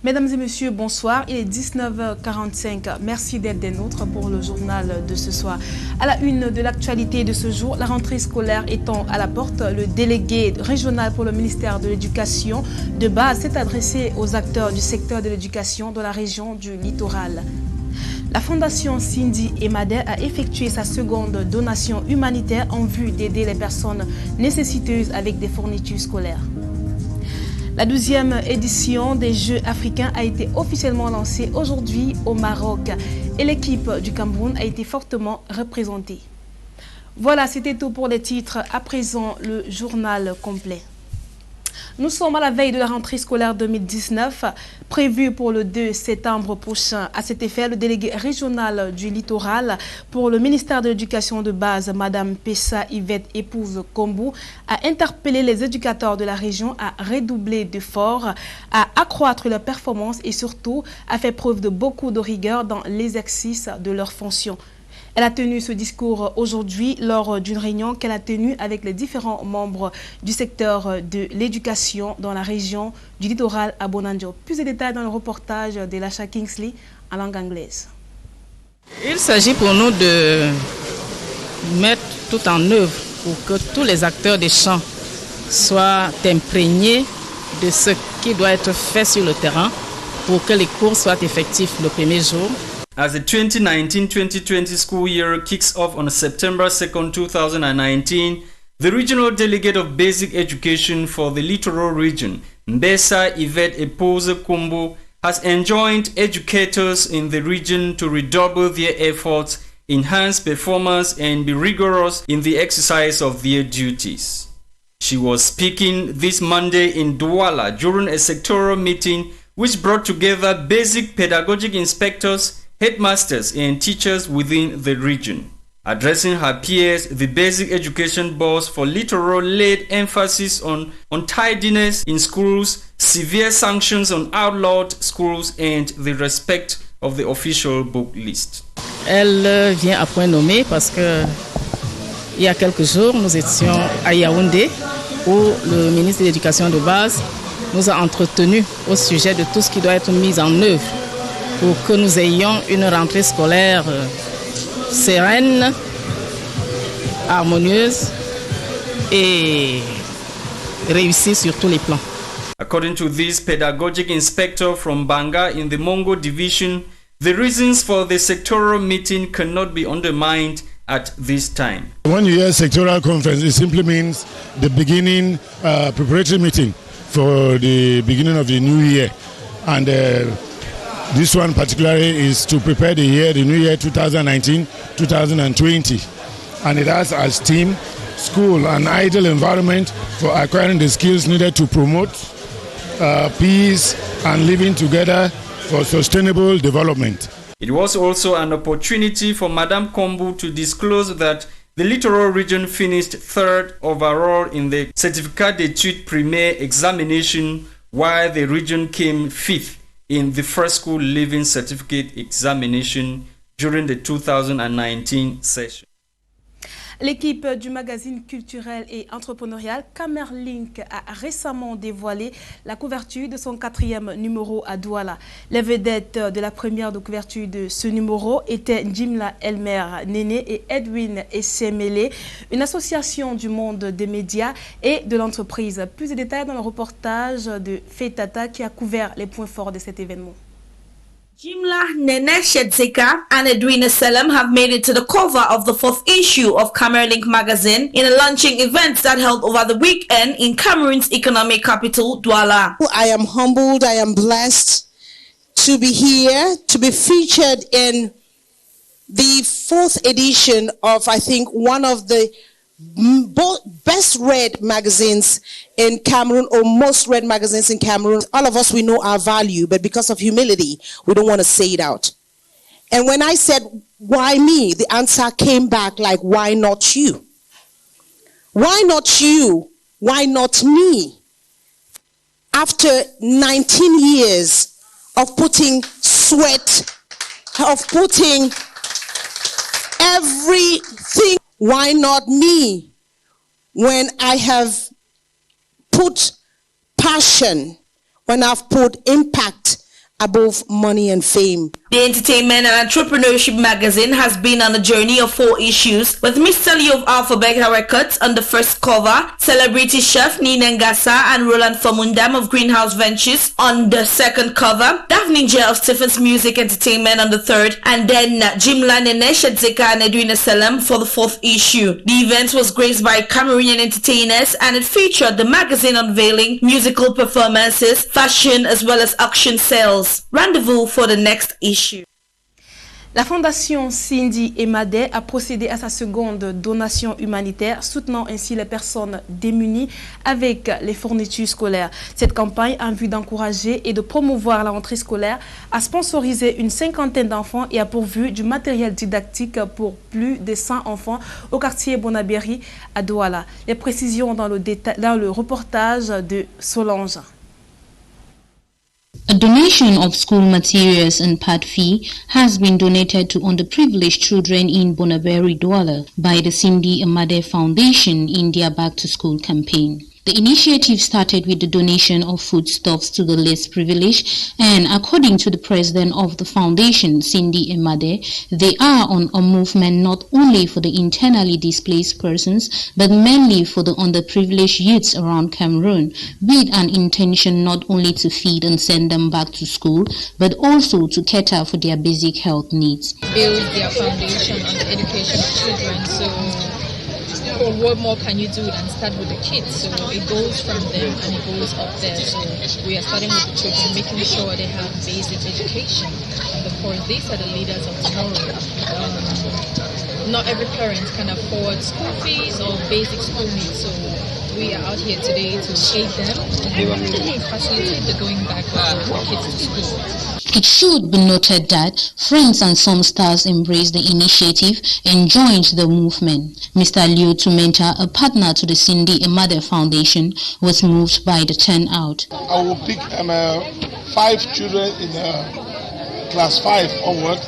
Mesdames et messieurs, bonsoir. Il est 19h45. Merci d'être des nôtres pour le journal de ce soir. À la une de l'actualité de ce jour, la rentrée scolaire étant à la porte, le délégué régional pour le ministère de l'Éducation de base s'est adressé aux acteurs du secteur de l'éducation de la région du littoral. La fondation Cindy Emadel a effectué sa seconde donation humanitaire en vue d'aider les personnes nécessiteuses avec des fournitures scolaires. La 12e édition des Jeux africains a été officiellement lancée aujourd'hui au Maroc et l'équipe du Cameroun a été fortement représentée. Voilà, c'était tout pour les titres. À présent, le journal complet. Nous sommes à la veille de la rentrée scolaire 2019, prévue pour le 2 septembre prochain. À cet effet, le délégué régional du littoral pour le ministère de l'Éducation de base, Madame Pessa Yvette Épouse Kombou, a interpellé les éducateurs de la région à redoubler d'efforts, à accroître leurs performances et surtout à faire preuve de beaucoup de rigueur dans l'exercice de leurs fonctions. Elle a tenu ce discours aujourd'hui lors d'une réunion qu'elle a tenue avec les différents membres du secteur de l'éducation dans la région du littoral à Bonanjo. Plus de détails dans le reportage de Lasha Kingsley en langue anglaise. Il s'agit pour nous de mettre tout en œuvre pour que tous les acteurs des champs soient imprégnés de ce qui doit être fait sur le terrain pour que les cours soient effectifs le premier jour. As the 2019-2020 school year kicks off on September 2nd, 2019, the regional delegate of basic education for the littoral region, Mbesa Yvette Epose Kumbo, has enjoined educators in the region to redouble their efforts, enhance performance, and be rigorous in the exercise of their duties. She was speaking this Monday in Douala during a sectoral meeting which brought together basic pedagogic inspectors, headmasters, and teachers within the region. Addressing her peers, the Basic Education Boss for Littoral laid emphasis on tidiness in schools, severe sanctions on outlawed schools, and the respect of the official book list. Elle vient à point nommé parce que il y a quelques jours, nous étions à Yaoundé où le ministre de l'Éducation de base nous a entretenus au sujet de tout ce qui doit être mis en œuvre pour que nous ayons une rentrée scolaire sereine, harmonieuse et réussie sur tous les plans. According to this pedagogic inspector from Banga in the Mongo division, the reasons for the sectoral meeting cannot be undermined at this time. When you hear sectoral conference, it simply means the beginning preparatory meeting for the beginning of the new year. And this one particularly is to prepare the new year 2019-2020. And it has as theme, school, an ideal environment for acquiring the skills needed to promote peace and living together for sustainable development. It was also an opportunity for Madame Kombu to disclose that the littoral region finished third overall in the Certificat d'études primaires examination, while the region came fifth in the first school living certificate examination during the 2019 session. L'équipe du magazine culturel et entrepreneurial Camerlink a récemment dévoilé la couverture de son 4e numéro à Douala. Les vedettes de la première de couverture de ce numéro étaient Jimla Elmer Néné et Edwin Essemele, une association du monde des médias et de l'entreprise. Plus de détails dans le reportage de Feitata qui a couvert les points forts de cet événement. Jimla Nene Shedzeka and Edwina Selim have made it to the cover of the 4th issue of Camerlink magazine in a launching event that held over the weekend in Cameroon's economic capital, Douala. I am humbled, I am blessed to be here, to be featured in the 4th edition of, I think, one of the best read magazines in Cameroon, or most read magazines in Cameroon. All of us, we know our value, but because of humility, we don't want to say it out. And when I said, why me? The answer came back like, why not you? Why not you? Why not me? After 19 years of putting sweat, of putting everything, why not me? When I have put passion, when I've put impact above money and fame. The Entertainment and Entrepreneurship magazine has been on a journey of 4 issues, with Mr. Lee of Alphabet Records on the first cover, celebrity chef Nina Ngasa and Roland Famundam of Greenhouse Ventures on the second cover, Daphne J of Stephens Music Entertainment on the third, and then Jimla Nene Shedzeka and Edwina Selim for the 4th issue. The event was graced by Cameroonian entertainers and it featured the magazine unveiling, musical performances, fashion as well as auction sales. Rendezvous for the next issue. La Fondation Cindy Emadé a procédé à sa seconde donation humanitaire, soutenant ainsi les personnes démunies avec les fournitures scolaires. Cette campagne, en vue d'encourager et de promouvoir la rentrée scolaire, a sponsorisé une 50aine d'enfants et a pourvu du matériel didactique pour plus de 100 enfants au quartier Bonabéry à Douala. Les précisions dans le reportage de Solange. A donation of school materials and pad fee has been donated to underprivileged children in Bonabéry, Douala by the Cindy Amade Foundation in their Back to School campaign. The initiative started with the donation of foodstuffs to the less privileged, and according to the president of the foundation, Cindy Emade, they are on a movement not only for the internally displaced persons, but mainly for the underprivileged youths around Cameroon, with an intention not only to feed and send them back to school, but also to cater for their basic health needs. Build their foundation on the education of children, so what more can you do than start with the kids? So it goes from them and it goes up there. So we are starting with the children, making sure they have basic education. And of course, these are the leaders of tomorrow. Not every parent can afford school fees or basic school needs. So we are out here today to aid them and facilitate the going back of the kids to school. It should be noted that friends and some stars embraced the initiative and joined the movement. Mr. Leo Tumenta, a partner to the Cindy Emade Foundation, was moved by the turnout. I will pick 5 children in class 5 onward,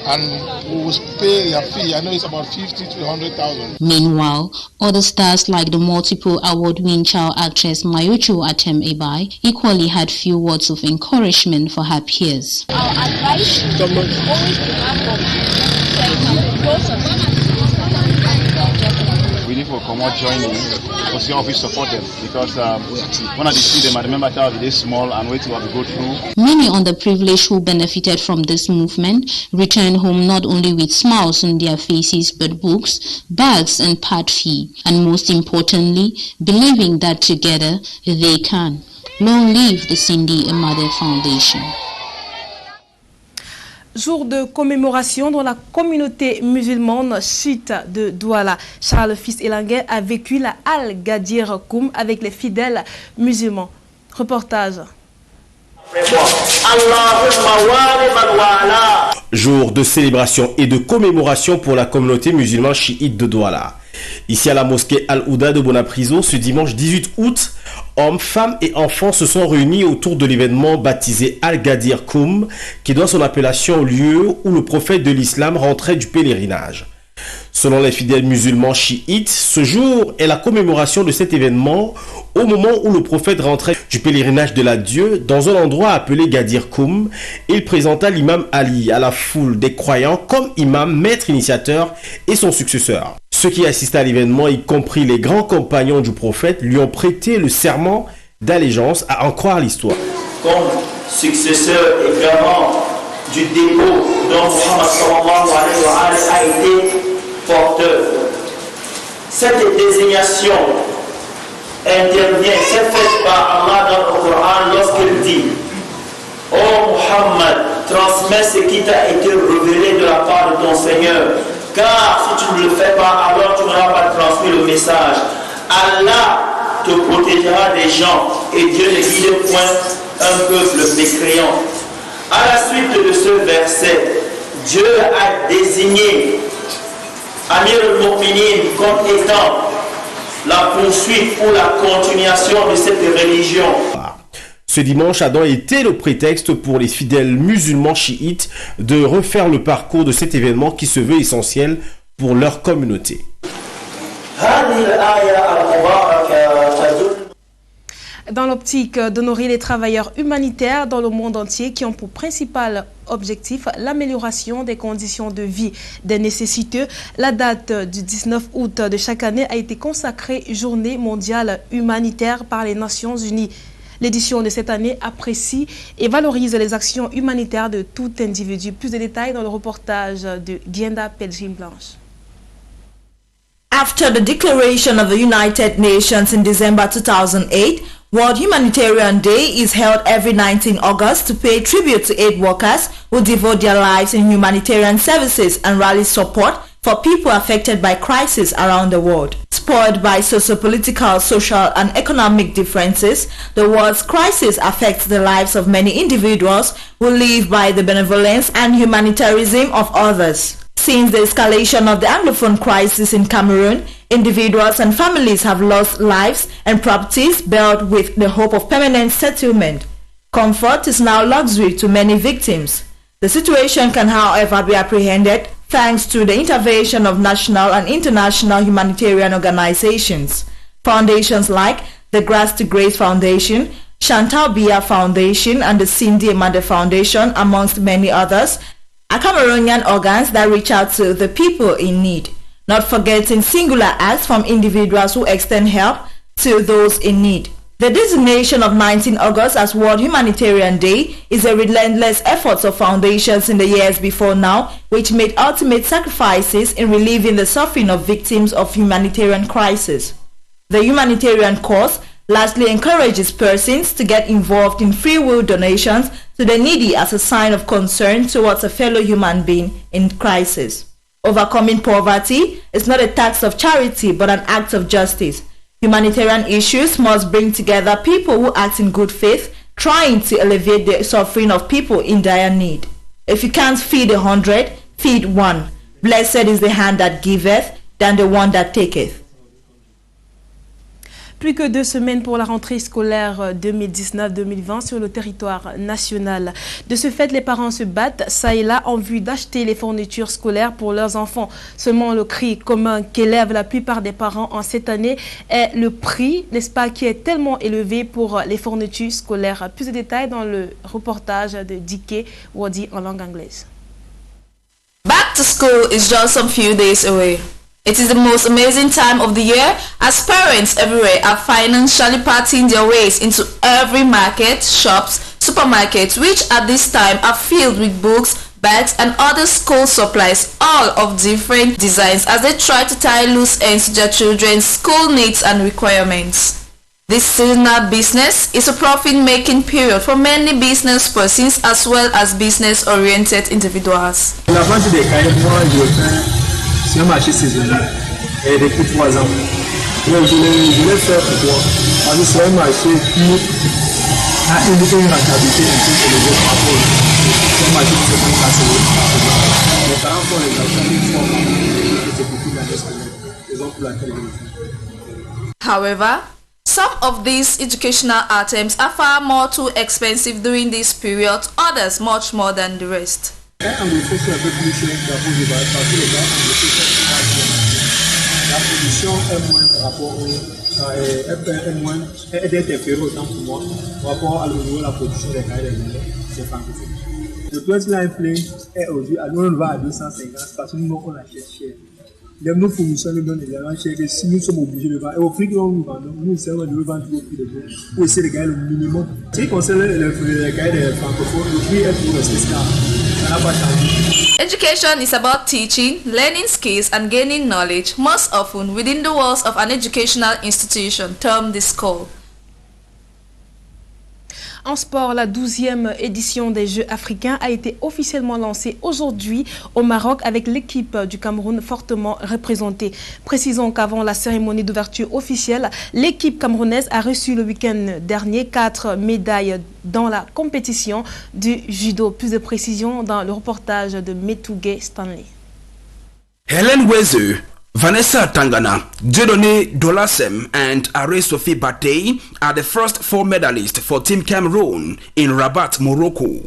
and we will pay their fee. I know it's about 50 to 100,000. Meanwhile, other stars like the multiple award-winning child actress Mayocho Atem Ebai equally had few words of encouragement for her peers. Our advice is always to have we need for Common joining because the office support them because when I see them, I remember that they small and wait till we go through. Many underprivileged who benefited from this movement returned home not only with smiles on their faces but books, bags and pad fee, and most importantly, believing that together they can. Long live the Cindy Emade Foundation. Jour de commémoration dans la communauté musulmane chiite de Douala. Charles Fils Elanguet a vécu la Al-Gadir Koum avec les fidèles musulmans. Reportage. Jour de célébration et de commémoration pour la communauté musulmane chiite de Douala. Ici à la mosquée Al-Ouda de Bonapriso, ce dimanche 18 août, hommes, femmes et enfants se sont réunis autour de l'événement baptisé Al-Gadir Koum, qui doit son appellation au lieu où le prophète de l'islam rentrait du pèlerinage. Selon les fidèles musulmans chiites, ce jour est la commémoration de cet événement au moment où le prophète rentrait du pèlerinage de l'adieu dans un endroit appelé Gadir Koum. Il présenta l'imam Ali à la foule des croyants comme imam, maître initiateur et son successeur. Ceux qui assistaient à l'événement, y compris les grands compagnons du prophète, lui ont prêté le serment d'allégeance à en croire l'histoire. Comme successeur et garant du dépôt dont Muhammad sallallahu alayhi wa sallam a été porteur. Cette désignation intervient, c'est faite par Allah dans le Coran lorsqu'il dit: Ô Muhammad, transmets ce qui t'a été révélé de la part de ton Seigneur, car si tu ne le fais pas, alors tu n'auras pas transmis le message. Allah te protégera des gens et Dieu ne guide point un peuple mécréant. À la suite de ce verset, Dieu a désigné Amir al-Mu'minin comme étant la poursuite ou la continuation de cette religion. Ce dimanche a donc été le prétexte pour les fidèles musulmans chiites de refaire le parcours de cet événement qui se veut essentiel pour leur communauté. Dans l'optique d'honorer les travailleurs humanitaires dans le monde entier qui ont pour principal objectif l'amélioration des conditions de vie des nécessiteux, la date du 19 août de chaque année a été consacrée Journée mondiale humanitaire par les Nations Unies. L'édition de cette année apprécie et valorise les actions humanitaires de tout individu. Plus de détails dans le reportage de Gienda Pelgrim-Blanche. After the declaration of the United Nations in December 2008, World Humanitarian Day is held every 19 August to pay tribute to aid workers who devote their lives in humanitarian services and rally support for people affected by crises around the world. Spoiled by socio-political, social and economic differences, the world's crisis affects the lives of many individuals who live by the benevolence and humanitarianism of others. Since the escalation of the Anglophone crisis in Cameroon, individuals and families have lost lives and properties built with the hope of permanent settlement. Comfort is now luxury to many victims. The situation can, however, be apprehended thanks to the intervention of national and international humanitarian organizations. Foundations like the Grass to Grace Foundation, Chantal Biya Foundation, and the Cindy Emade Foundation, amongst many others, are Cameroonian organs that reach out to the people in need, not forgetting singular acts from individuals who extend help to those in need. The designation of 19 August as World Humanitarian Day is a relentless effort of foundations in the years before now, which made ultimate sacrifices in relieving the suffering of victims of humanitarian crisis. The humanitarian cause largely encourages persons to get involved in free will donations to the needy as a sign of concern towards a fellow human being in crisis. Overcoming poverty is not a task of charity but an act of justice. Humanitarian issues must bring together people who act in good faith, trying to alleviate the suffering of people in dire need. If you can't feed 100, feed one. Blessed is the hand that giveth than the one that taketh. Plus que 2 semaines pour la rentrée scolaire 2019-2020 sur le territoire national. De ce fait, les parents se battent ça et là en vue d'acheter les fournitures scolaires pour leurs enfants. Seulement le cri commun qu'élèvent la plupart des parents en cette année est le prix, n'est-ce pas, qui est tellement élevé pour les fournitures scolaires. Plus de détails dans le reportage de Dike Wadi en langue anglaise. Back to school is just some few days away. It is the most amazing time of the year as parents everywhere are financially parting their ways into every market, shops, supermarkets, which at this time are filled with books, bags and other school supplies, all of different designs as they try to tie loose ends to their children's school needs and requirements. This seasonal business is a profit-making period for many business persons as well as business-oriented individuals. C'est un marché saisonnier et depuis 3 ans. Donc je l'ai fait pour toi. Parce que c'est un marché qui a indiqué une rentabilité un peu élevée par rapport au marché qui se fait passer. Les parents font les achats une fois par an et c'est beaucoup d'années scolaires. Raison pour laquelle je le fais. However, some of these educational items are far more too expensive during this period, others much more than the rest. La production est moins par rapport est inférieure autant pour moi par rapport à la production des cahiers des c'est fantastique. Le prix de l'inflé est aujourd'hui à nous va à 250 parce que nous on achète cher. Nos fournisseurs nous donnent également cher que si nous sommes obligés de vendre et au prix que nous vendons, nous essayons de vendre au prix de bon pour essayer de gagner le minimum. Ce qui concerne les cahiers des francophones, le prix est pour rester stable. Education is about teaching, learning skills and gaining knowledge, most often within the walls of an educational institution termed the school. En sport, la 12e édition des Jeux africains a été officiellement lancée aujourd'hui au Maroc avec l'équipe du Cameroun fortement représentée. Précisons qu'avant la cérémonie d'ouverture officielle, l'équipe camerounaise a reçu le week-end dernier 4 médailles dans la compétition du judo. Plus de précisions dans le reportage de Metougué Stanley. Helen Wezu, Vanessa Tangana, Dieudonné Dolasem and Are-Sophie Batey are the first 4 medalists for Team Cameroon in Rabat, Morocco.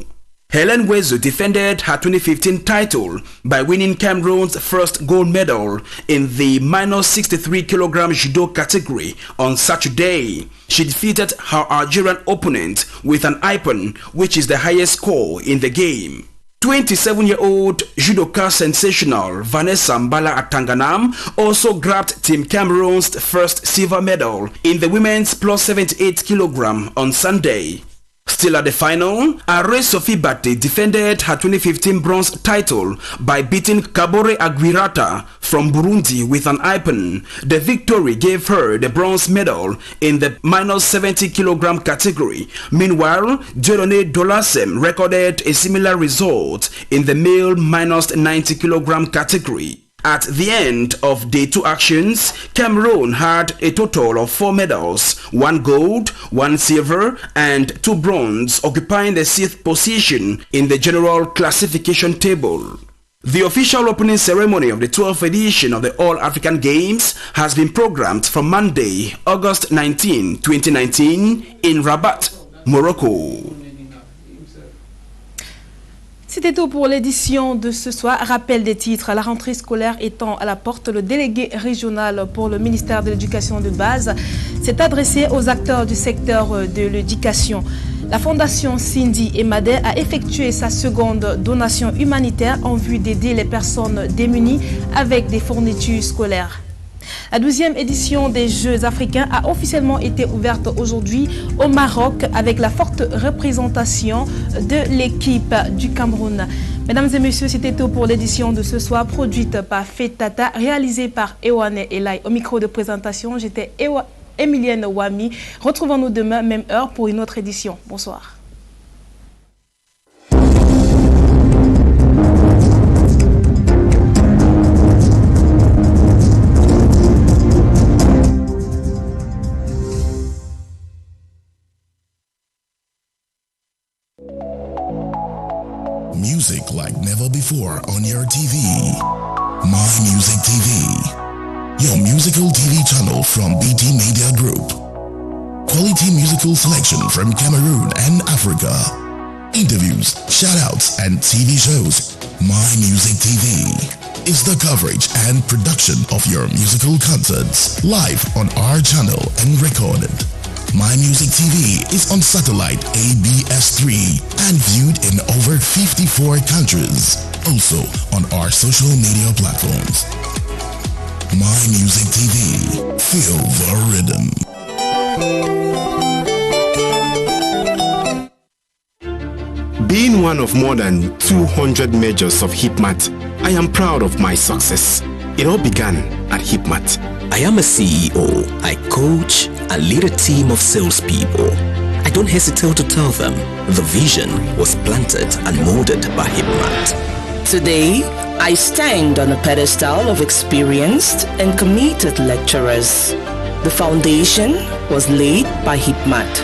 Helen Wezu defended her 2015 title by winning Cameroon's first gold medal in the -63 kg judo category on Saturday. She defeated her Algerian opponent with an ippon, which is the highest score in the game. 27-year-old judoka sensational Vanessa Mbala Atanganam also grabbed Team Cameroon's first silver medal in the women's +78 kg on Sunday. Still at the final, Are-Sophie Batey defended her 2015 bronze title by beating Kabore Aguirata from Burundi with an ippon. The victory gave her the bronze medal in the -70 kg category. Meanwhile, Dieudonné Dolasem recorded a similar result in the male -90 kg category. At the end of day 2 actions, Cameroon had a total of 4 medals, 1 gold, 1 silver and 2 bronze, occupying the 6th position in the general classification table. The official opening ceremony of the 12th edition of the All-African Games has been programmed for Monday, August 19, 2019 in Rabat, Morocco. C'était tout pour l'édition de ce soir. Rappel des titres. La rentrée scolaire étant à la porte, le délégué régional pour le ministère de l'Éducation de base s'est adressé aux acteurs du secteur de l'éducation. La fondation Cindy Emadé a effectué sa seconde donation humanitaire en vue d'aider les personnes démunies avec des fournitures scolaires. La 12e édition des Jeux africains a officiellement été ouverte aujourd'hui au Maroc avec la forte représentation de l'équipe du Cameroun. Mesdames et messieurs, c'était tout pour l'édition de ce soir, produite par Fetata, réalisée par Ewane Elai. Au micro de présentation, j'étais Emilienne Wami. Retrouvons-nous demain, même heure, pour une autre édition. Bonsoir. Music like never before on your TV. My Music TV. Your musical TV channel from BT Media Group. Quality musical selection from Cameroon and Africa. Interviews, shoutouts, and TV shows. My Music TV is the coverage and production of your musical concerts live on our channel and recorded. My Music TV is on satellite ABS3 and viewed in over 54 countries. Also on our social media platforms. My Music TV. Feel the rhythm. Being one of more than 200 majors of Hipmat, I am proud of my success. It all began at Hipmat. I am a CEO. I coach and lead a team of salespeople. I don't hesitate to tell them the vision was planted and molded by Hipmat. Today, I stand on a pedestal of experienced and committed lecturers. The foundation was laid by Hipmat.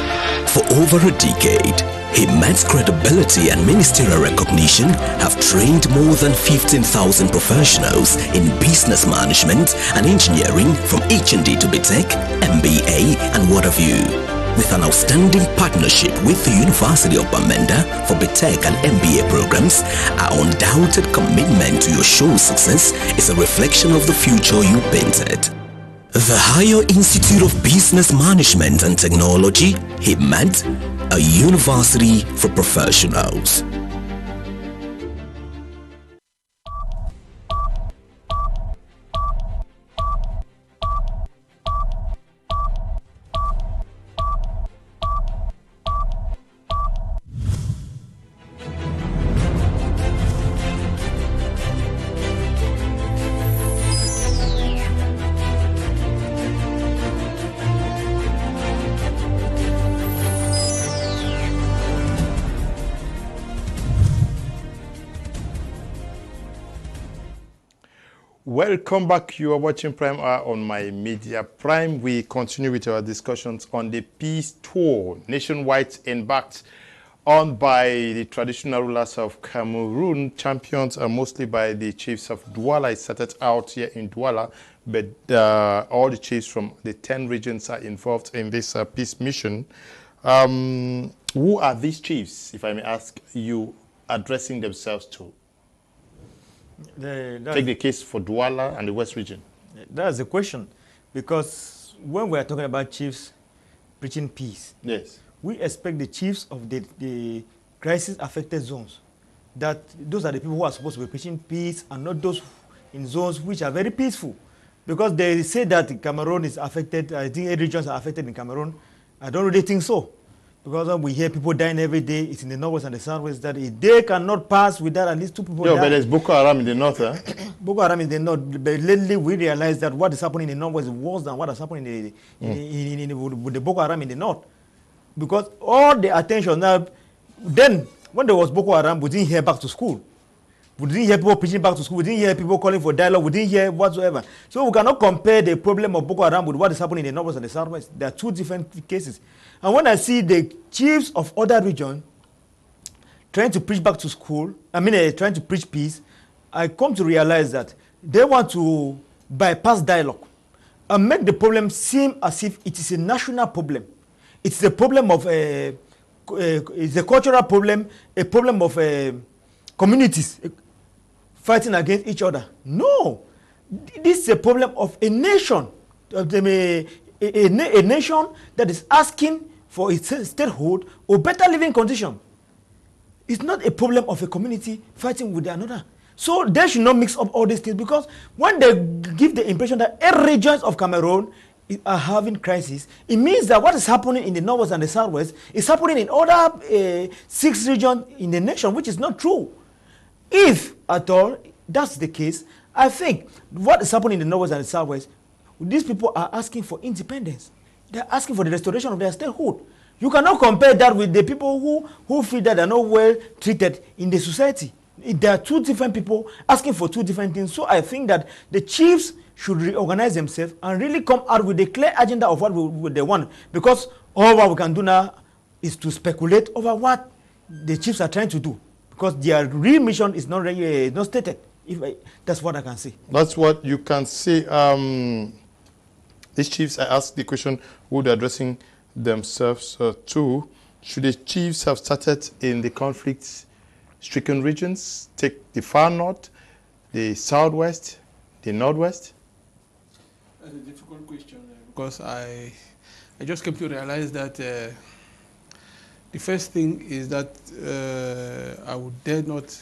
For over a decade, Hipmat's credibility and ministerial recognition have trained more than 15,000 professionals in business management and engineering from HND to BTech, MBA, and what have you. With an outstanding partnership with the University of Bamenda for BTech and MBA programs, our undoubted commitment to your show's success is a reflection of the future you painted. The Higher Institute of Business Management and Technology, Hipmat, a university for professionals. Welcome back. You are watching Prime Hour on My Media Prime. We continue with our discussions on the Peace Tour, nationwide embarked on by the traditional rulers of Cameroon, champions mostly by the chiefs of Douala. It started out here in Douala, but all the chiefs from the 10 regions are involved in this peace mission. Who are these chiefs, if I may ask you, addressing themselves to? Take the case for Douala and the West region. That's the question, because when we are talking about chiefs preaching peace, yes, we expect the chiefs of the crisis-affected zones, that those are the people who are supposed to be preaching peace and not those in zones which are very peaceful. Because they say that Cameroon is affected, I think 8 regions are affected in Cameroon. I don't really think so. Because we hear people dying every day. It's in the northwest and the southwest that a day cannot pass without at least 2 people dying. But there's Boko Haram in the north, eh? Boko Haram in the north. But lately we realize that what is happening in the northwest is worse than what is happening with the Boko Haram in the north. Because all the attention now, then when there was Boko Haram, we didn't hear back to school. We didn't hear people preaching back to school. We didn't hear people calling for dialogue. We didn't hear whatsoever. So we cannot compare the problem of Boko Haram with what is happening in the northwest and the southwest. There are 2 different cases. And when I see the chiefs of other regions trying to preach back to school, trying to preach peace, I come to realize that they want to bypass dialogue and make the problem seem as if it is a national problem. It's a problem of it's a cultural problem, a problem of communities fighting against each other. No. This is a problem of a nation. A nation that is asking for its statehood or better living condition. It's not a problem of a community fighting with another. So they should not mix up all these things, because when they give the impression that every regions of Cameroon are having crisis, it means that what is happening in the northwest and the southwest is happening in other 6 regions in the nation, which is not true. If at all that's the case, I think what is happening in the northwest and the southwest, these people are asking for independence. They're asking for the restoration of their statehood. You cannot compare that with the people who feel that they're not well treated in the society. There are 2 different people asking for 2 different things. So I think that the chiefs should reorganize themselves and really come out with a clear agenda of what they want. Because all what we can do now is to speculate over what the chiefs are trying to do. Because their real mission is not really, not stated. That's what I can say. That's what you can say. These chiefs, I asked the question, who they're addressing themselves to. Should the chiefs have started in the conflict-stricken regions, take the far north, the southwest, the northwest? That's a difficult question, because I just came to realize that the first thing is that I would dare not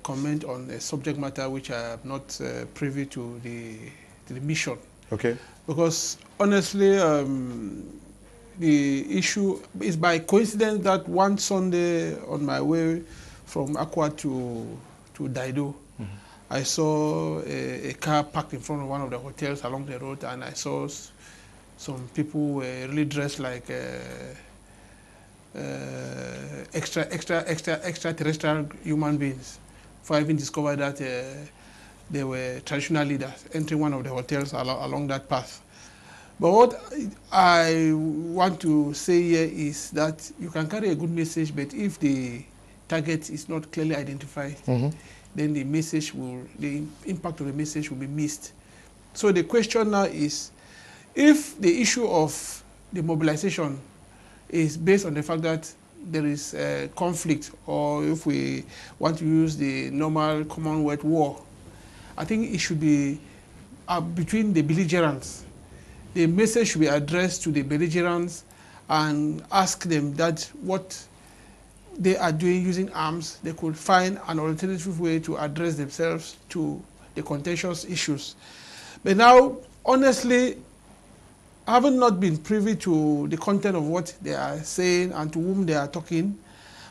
comment on a subject matter which I am not privy to the mission. Okay. Because honestly, the issue is by coincidence that one Sunday on my way from Akwa to Daido, I saw a car parked in front of one of the hotels along the road, and I saw some people really dressed like extraterrestrial human beings. For I even discovered that they were traditional leaders entering one of the hotels along that path. But what I want to say here is that you can carry a good message, but if the target is not clearly identified, then the impact of the message will be missed. So the question now is, if the issue of the mobilization is based on the fact that there is a conflict, or if we want to use the normal Commonwealth war, I think it should be between the belligerents. The message should be addressed to the belligerents and ask them that what they are doing using arms, they could find an alternative way to address themselves to the contentious issues. But now, honestly, I haven't not been privy to the content of what they are saying and to whom they are talking,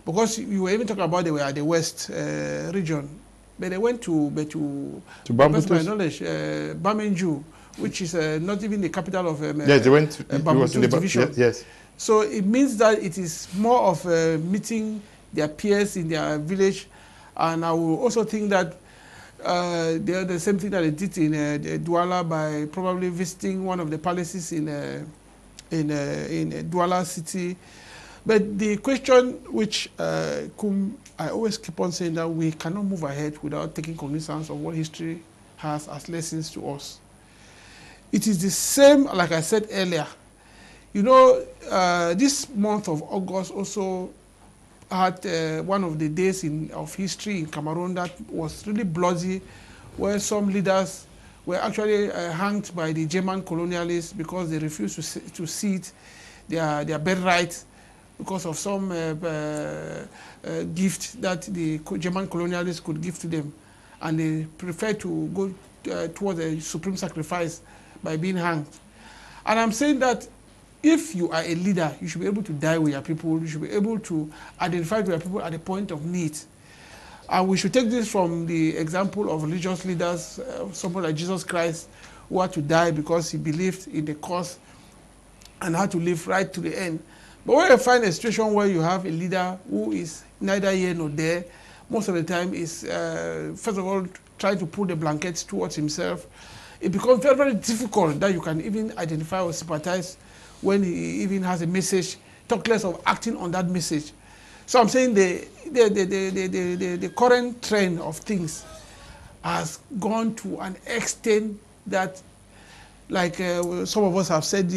because you were even talking about they were at the west region, but they went to best my knowledge, Bamenju, which is not even the capital of yes, they went to Bambutu division. Yes. So it means that it is more of meeting their peers in their village, and I will also think that they are the same thing that they did in Douala by probably visiting one of the palaces in Douala city. But the question which I always keep on saying, that we cannot move ahead without taking cognizance of what history has as lessons to us. It is the same, like I said earlier. You know, this month of August also had one of the days of history in Cameroon that was really bloody, where some leaders were actually hanged by the German colonialists because they refused to cede their birthright because of some gift that the German colonialists could give to them, and they preferred to go towards a supreme sacrifice by being hanged. And I'm saying that if you are a leader, you should be able to die with your people. You should be able to identify with your people at the point of need. And we should take this from the example of religious leaders, someone like Jesus Christ, who had to die because he believed in the cause and had to live right to the end. But when you find a situation where you have a leader who is neither here nor there, most of the time is, first of all, trying to pull the blankets towards himself, it becomes very, very difficult that you can even identify or sympathize when he even has a message, talk less of acting on that message. So I'm saying the current trend of things has gone to an extent that, like some of us have said,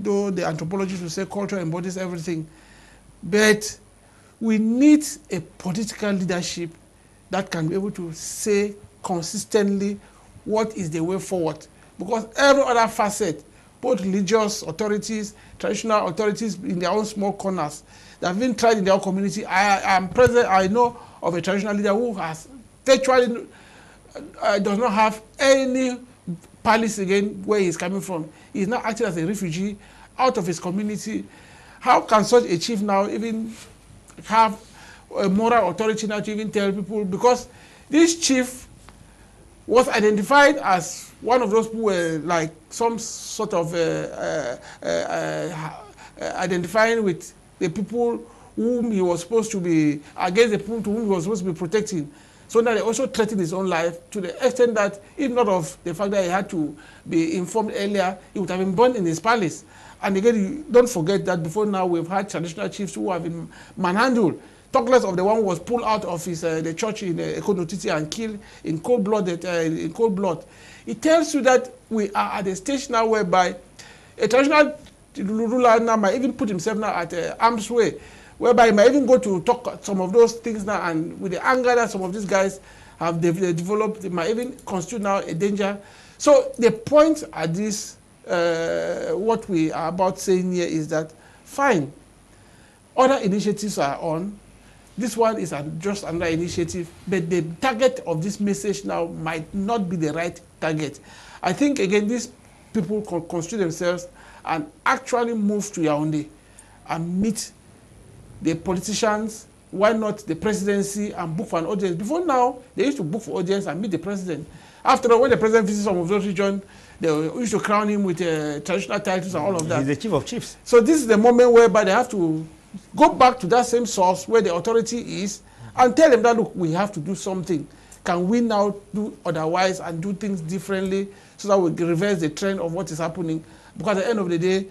though the anthropologists will say culture embodies everything, but we need a political leadership that can be able to say consistently what is the way forward. Because every other facet, both religious authorities, traditional authorities in their own small corners, that have been tried in their own community. I know of a traditional leader who has virtually does not have any palace again where he's coming from. He's now acting as a refugee out of his community. How can such a chief now even have a moral authority now to even tell people? Because this chief was identified as one of those who were like some sort of identifying with the people whom he was supposed to be, against the people to whom he was supposed to be protecting. So now they also threatened his own life to the extent that, if not of the fact that he had to be informed earlier, he would have been burned in his palace. And again, you don't forget that before now we've had traditional chiefs who have been manhandled. Talk less of the one who was pulled out of his the church in Ekonotiti and killed in cold blood. It tells you that we are at a stage now whereby a traditional ruler now might even put himself now at arm's way, whereby he might even go to talk some of those things now, and with the anger that some of these guys have developed, they might even constitute now a danger. So the point at this, what we are about saying here is that, fine, other initiatives are on. This one is just another initiative, but the target of this message now might not be the right target. I think, again, these people can constitute themselves and actually move to Yaoundé and meet the politicians, why not the presidency, and book for an audience. Before now, they used to book for audience and meet the president. After all, when the president visits some of those regions, they used to crown him with traditional titles and all of that. He's the chief of chiefs. So this is the moment whereby they have to go back to that same source where the authority is and tell them that, look, we have to do something. Can we now do otherwise and do things differently so that we reverse the trend of what is happening? Because at the end of the day,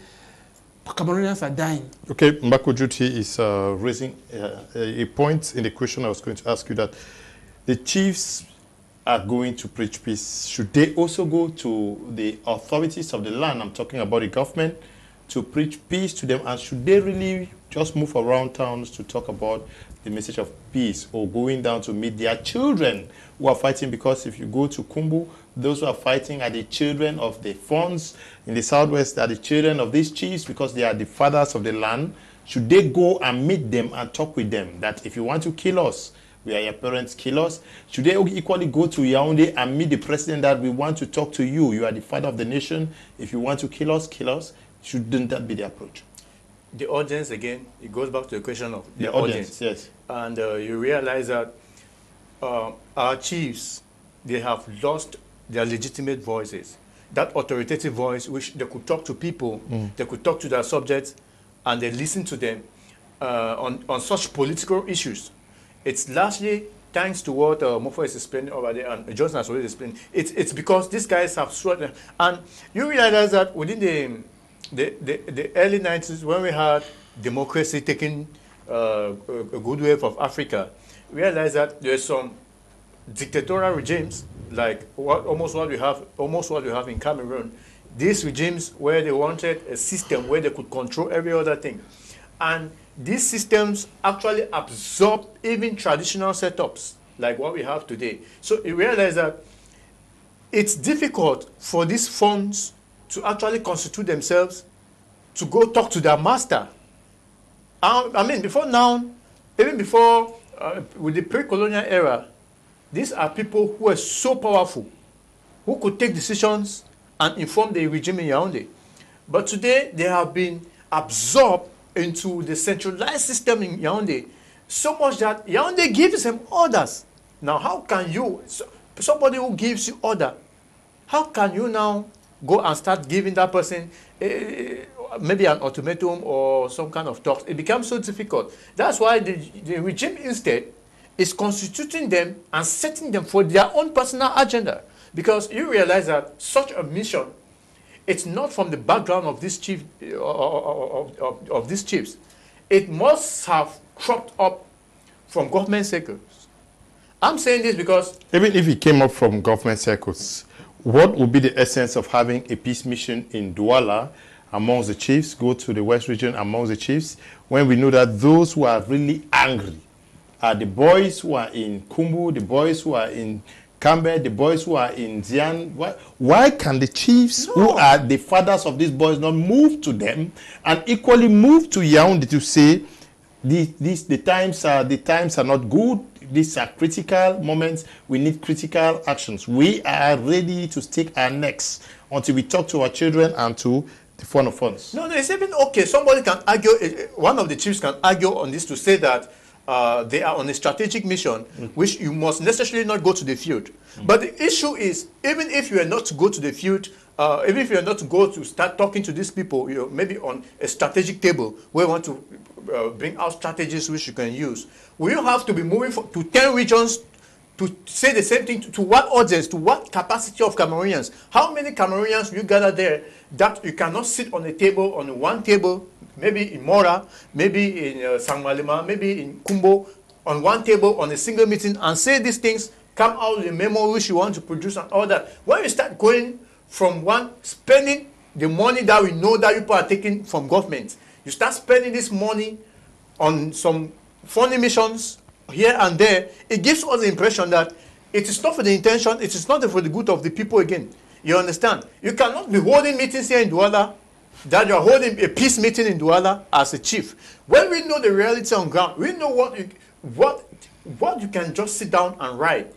Cameroonians are dying. Okay, Mbako Juti is raising a point in the question I was going to ask you, that the chiefs are going to preach peace. Should they also go to the authorities of the land, I'm talking about the government, to preach peace to them? And should they really just move around towns to talk about the message of peace, or going down to meet their children who are fighting? Because if you go to Kumbu, those who are fighting are the children of the Fons in the southwest, are the children of these chiefs, because they are the fathers of the land. Should they go and meet them and talk with them that if you want to kill us, we are your parents, kill us? Should they equally go to Yaoundé and meet the president that we want to talk to you? You are the father of the nation. If you want to kill us, kill us. Shouldn't that be the approach? The audience, again, it goes back to the question of the audience. Yes. And you realize that our chiefs, they have lost their legitimate voices. That authoritative voice, which they could talk to people, they could talk to their subjects, and they listen to them on such political issues. It's largely thanks to what Mofo is explaining over there, and Johnson has already explained. It's because these guys have swallowed. And you realize that within the early 90s, when we had democracy taking a good wave of Africa, we realized that there are some dictatorial regimes, like almost what we have in Cameroon. These regimes where they wanted a system where they could control every other thing, and these systems actually absorb even traditional setups like what we have today. So you realize that it's difficult for these funds to actually constitute themselves to go talk to their master. I mean, before now, even before with the pre-colonial era, these are people who are so powerful, who could take decisions and inform the regime in Yaoundé. But today, they have been absorbed into the centralized system in Yaoundé, so much that Yaoundé gives them orders. Now, how can you, somebody who gives you order, how can you now go and start giving that person maybe an ultimatum or some kind of talks? It becomes so difficult. That's why the regime instead is constituting them and setting them for their own personal agenda. Because you realize that such a mission, it's not from the background of this chief of these chiefs. It must have cropped up from government circles. I'm saying this because even if it came up from government circles, what would be the essence of having a peace mission in Douala amongst the chiefs, go to the West region amongst the chiefs, when we know that those who are really angry are the boys who are in Kumbu, the boys who are in Camber, the boys who are in Zian. Why can the chiefs who are the fathers of these boys not move to them and equally move to Yaoundé to say the times are not good, these are critical moments, we need critical actions. We are ready to stake our necks until we talk to our children and to the fund of funds. No, it's even okay. Somebody can argue, one of the chiefs can argue on this to say that they are on a strategic mission, which you must necessarily not go to the field. But the issue is, even if you are not to go to the field, even if you are not to go to start talking to these people, maybe on a strategic table where you want to bring out strategies which you can use, will you have to be moving to 10 regions to say the same thing to what audience, to what capacity of Cameroonians? How many Cameroonians will you gather there that you cannot sit on a table, on one table, maybe in Mora, maybe in Sangmalima, maybe in Kumbo, on one table, on a single meeting, and say these things, come out with a memo which you want to produce and all that. When you start going from spending the money that we know that people are taking from government, you start spending this money on some funny missions here and there, it gives us the impression that it is not for the intention, it is not for the good of the people again. You understand? You cannot be holding meetings here in Douala, that you are holding a peace meeting in Douala as a chief. When we know the reality on ground, we know what you can just sit down and write,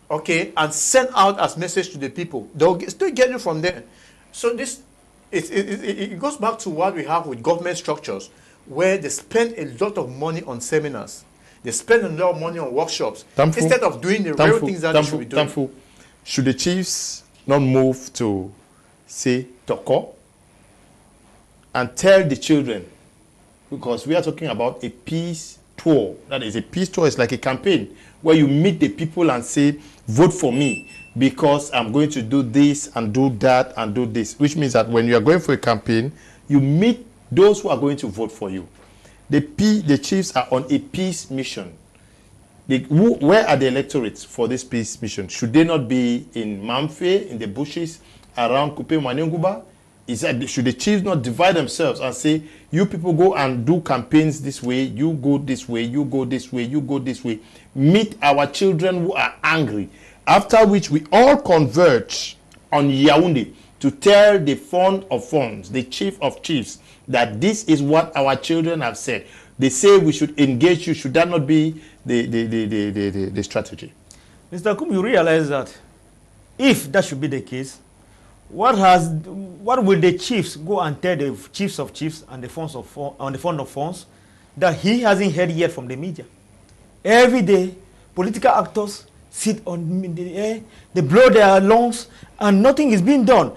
okay, and send out as message to the people. They'll still get it from there. So it goes back to what we have with government structures, where they spend a lot of money on seminars. They spend a lot of money on workshops instead of doing the real things that they should be doing. Should the chiefs not move to, say, Toko and tell the children, because we are talking about a peace tour. That is, a peace tour is like a campaign where you meet the people and say, vote for me because I'm going to do this and do that and do this, which means that when you are going for a campaign, you meet those who are going to vote for you. The chiefs are on a peace mission. Where are the electorates for this peace mission? Should they not be in Mamfe, in the bushes around Kupe Manenguba? Should the chiefs not divide themselves and say, you people go and do campaigns this way, you go this way, you go this way, you go this way. Meet our children who are angry. After which we all converge on Yaoundé to tell the fund of funds, the chief of chiefs, that this is what our children have said. They say we should engage you. Should that not be the strategy? Mr. Kum, you realize that if that should be the case, what will the chiefs go and tell the chiefs of chiefs and the fund of funds that he hasn't heard yet from the media? Every day, political actors sit on the air, they blow their lungs, and nothing is being done.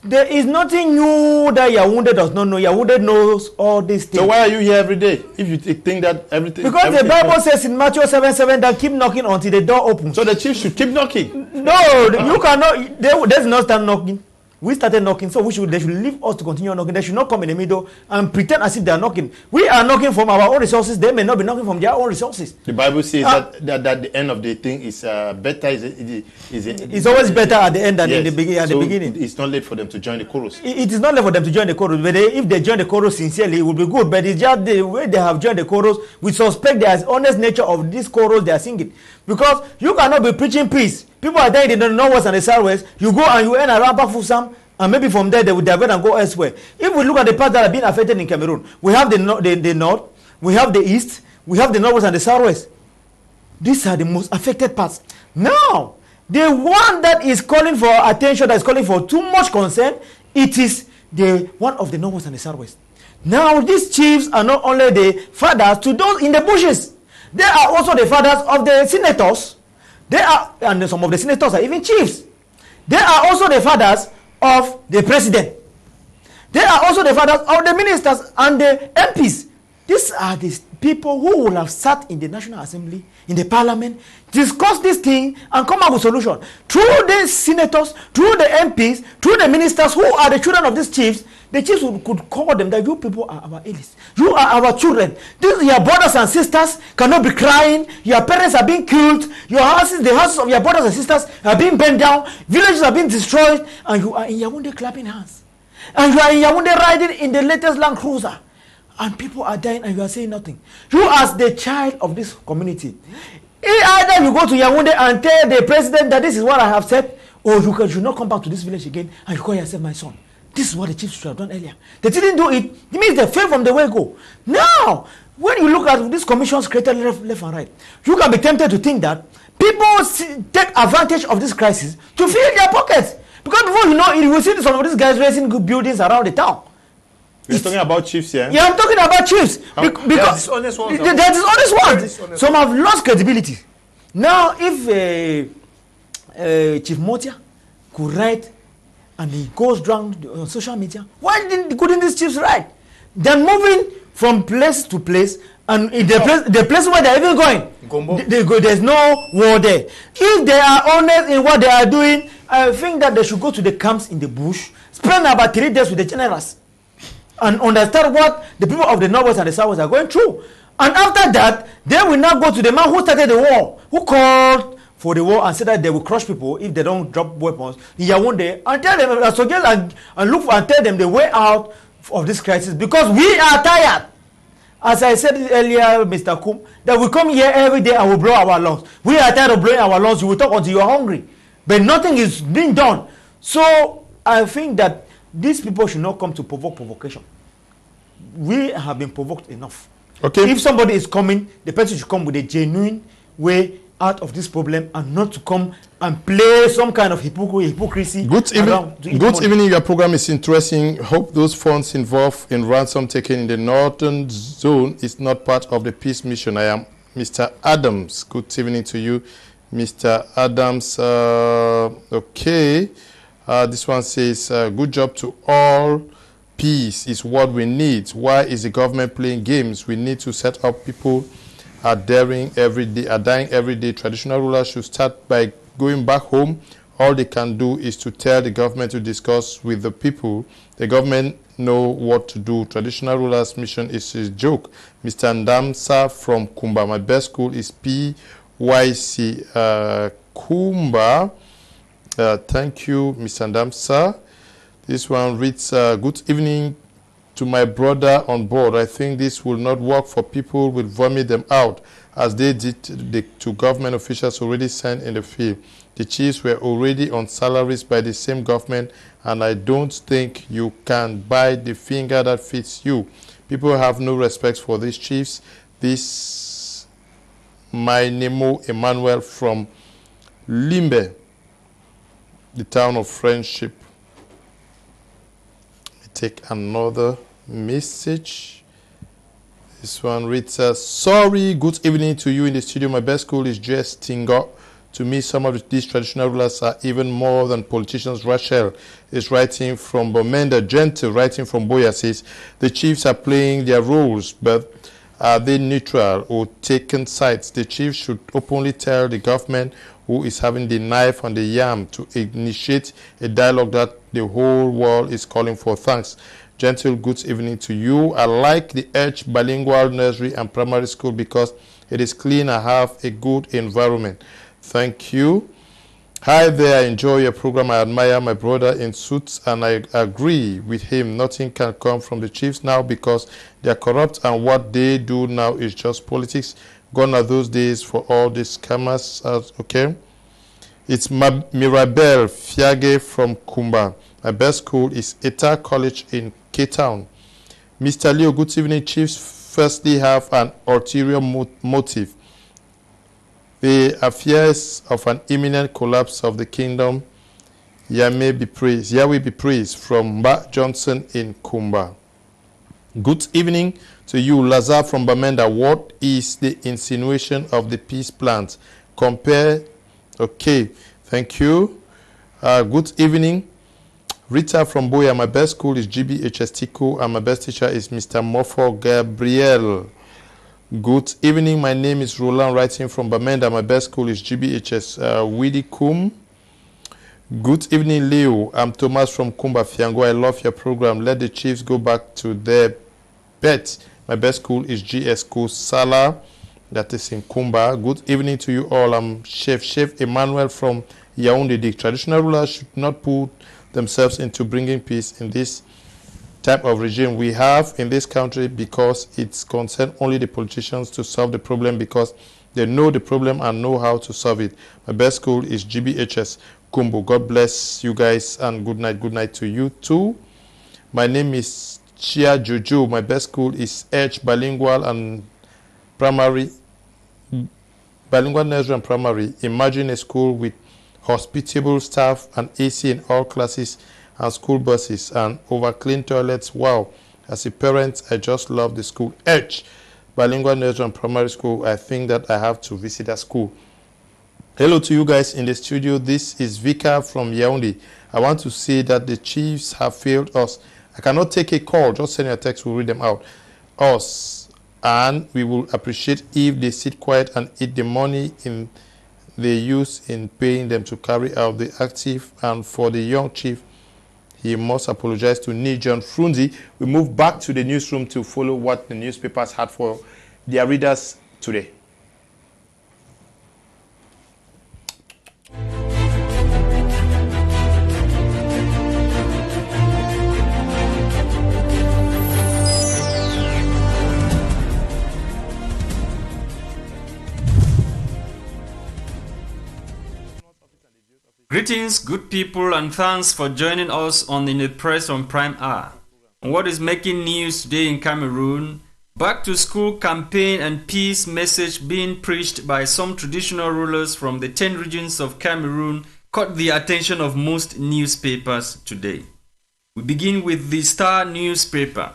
There is nothing new that Yaoundé does not know. Yaoundé knows all these things. So why are you here every day if you think that everything... Because the Bible says in Matthew 7:7 that keep knocking until the door opens. So the chief should keep knocking? No, you cannot. They did not start knocking. We started knocking, so they should leave us to continue knocking. They should not come in the middle and pretend as if they are knocking. We are knocking from our own resources. They may not be knocking from their own resources. The Bible says that the end of the thing is better. It's always better at the end than in the beginning. It's not late for them to join the chorus. It is not late for them to join the chorus. But if they join the chorus sincerely, it will be good. But it's just the way they have joined the chorus. We suspect the honest nature of this chorus they are singing. Because you cannot be preaching peace. People are dying in the northwest and the southwest. You go and you end around Bafusam, and maybe from there they will divert and go elsewhere. If we look at the parts that have been affected in Cameroon, we have the north, we have the east, we have the northwest and the southwest. These are the most affected parts. Now, the one that is calling for attention, that is calling for too much concern, it is the one of the northwest and the southwest. Now, these chiefs are not only the fathers to those in the bushes, they are also the fathers of the senators. And some of the senators are even chiefs. They are also the fathers of the president. They are also the fathers of the ministers and the MPs. These are the people who will have sat in the National Assembly, in the Parliament, discuss this thing and come up with solution. Through the senators, through the MPs, through the ministers who are the children of these chiefs, the chiefs could call them that you people are our allies. You are our children. Your brothers and sisters cannot be crying. Your parents are being killed. Your houses, the houses of your brothers and sisters are being burned down. Villages are being destroyed. And you are in Yaoundé clapping hands. And you are in Yaoundé riding in the latest Land Cruiser. and people are dying and you are saying nothing. You as the child of this community, either you go to Yaoundé and tell the president that this is what I have said, or you should not come back to this village again and you call yourself my son. This is what the chiefs should have done earlier. They didn't do it. It means they fell from the way go. Now, when you look at these commissions created left and right, you can be tempted to think that people take advantage of this crisis to fill their pockets. Because before you know it, you will see some of these guys raising good buildings around the town. You're talking about chiefs, yeah? Yeah, I'm talking about chiefs. Because dishonest ones. That is honest ones. Some have lost credibility. Now, if Chief Motia could write and he goes around on social media, why couldn't these chiefs write? They're moving from place to place, and in the place where they're even going, there's no war there. If they are honest in what they are doing, I think that they should go to the camps in the bush, spend about 3 days with the generals, and understand what the people of the Northwest and the Southwest are going through. And after that, they will now go to the man who started the war, who called for the war and said that they will crush people if they don't drop weapons in Yaoundé, and tell them and look for and tell them the way out of this crisis, because we are tired. As I said earlier, Mr. Kum, that we come here every day and we blow our lungs. We are tired of blowing our lungs. You will talk until you are hungry, but nothing is being done. So I think that these people should not come to provoke provocation. We have been provoked enough. Okay. If somebody is coming, the person should come with a genuine way out of this problem, and not to come and play some kind of hypocrisy. Good evening. Your program is interesting. Hope those funds involved in ransom taken in the northern zone is not part of the peace mission. I am Mr. Adams. Good evening to you, Mr. Adams. Okay. This one says, good job to all. Peace is what we need. Why is the government playing games? We need to set up people are dying every day. Traditional rulers should start by going back home. All they can do is to tell the government to discuss with the people. The government know what to do. Traditional rulers' mission is a joke. Mr. Ndamsa from Kumba. My best school is PYC Kumba. Thank you, Mr. Ndamsa. This one reads, good evening to my brother on board. I think this will not work for people. Will vomit them out as they did to government officials already sent in the field. The chiefs were already on salaries by the same government, and I don't think you can buy the finger that fits you. People have no respect for these chiefs. This my Nemo Emmanuel from Limbe, the town of Friendship. Take another message. This one reads, sorry, good evening to you in the studio. My best school is JS Tingo. To me, some of these traditional rulers are even more than politicians. Rachel is writing from Bomenda. Gentle writing from Boya says, the chiefs are playing their roles, but are they neutral or taking sides? The chiefs should openly tell the government who is having the knife and the yam to initiate a dialogue that the whole world is calling for. Thanks. Gentle, good evening to you. I like the Edge Bilingual Nursery and Primary School because it is clean and have a good environment. Thank you. Hi there, I enjoy your program. I admire my brother in suits and I agree with him. Nothing can come from the chiefs now because they are corrupt and what they do now is just politics. Gone are those days for all these scammers. Okay. It's Mirabel Fiage from Kumba. My best school is Eta College in K-Town. Mr. Leo, good evening. Chiefs firstly have an ulterior motive. The affairs of an imminent collapse of the kingdom. Yahweh be praised from Mba Johnson in Kumba. Good evening to you, Lazar from Bamenda. What is the insinuation of the peace plans? Okay, thank you. Good evening. Rita from Boya. My best school is GBHS Tico and my best teacher is Mr. Mofo Gabriel. Good evening. My name is Roland writing from Bamenda. My best school is GBHS Widikum. Good evening, Leo. I'm Thomas from Kumba Fiango. I love your program. Let the chiefs go back to their beds. My best school is GS Sala. That is in Kumba. Good evening to you all. I'm Chef Emmanuel from Yaoundé. The traditional rulers should not put themselves into bringing peace in this type of regime we have in this country, because it's concerned only the politicians to solve the problem because they know the problem and know how to solve it. My best school is GBHS Kumbu. God bless you guys and good night. Good night to you too. My name is Chia Jojo. My best school is Edge Bilingual and Primary, Bilingual Nursery and Primary. Imagine a school with hospitable staff and AC in all classes and school buses and over clean toilets. Wow. As a parent, I just love the school. Edge Bilingual Nursery and Primary School. I think that I have to visit that school. Hello to you guys in the studio. This is Vika from Yaoundé. I want to say that the Chiefs have failed us. I cannot take a call. Just send your text. We'll read them out. Us. And we will appreciate if they sit quiet and eat the money they use in paying them to carry out the active. And for the young chief, he must apologize to John Frunzi. We move back to the newsroom to follow what the newspapers had for their readers today. Greetings, good people, and thanks for joining us on In the Press on Prime Hour. What is making news today in Cameroon? Back to school campaign and peace message being preached by some traditional rulers from the 10 regions of Cameroon caught the attention of most newspapers today. We begin with the Star newspaper.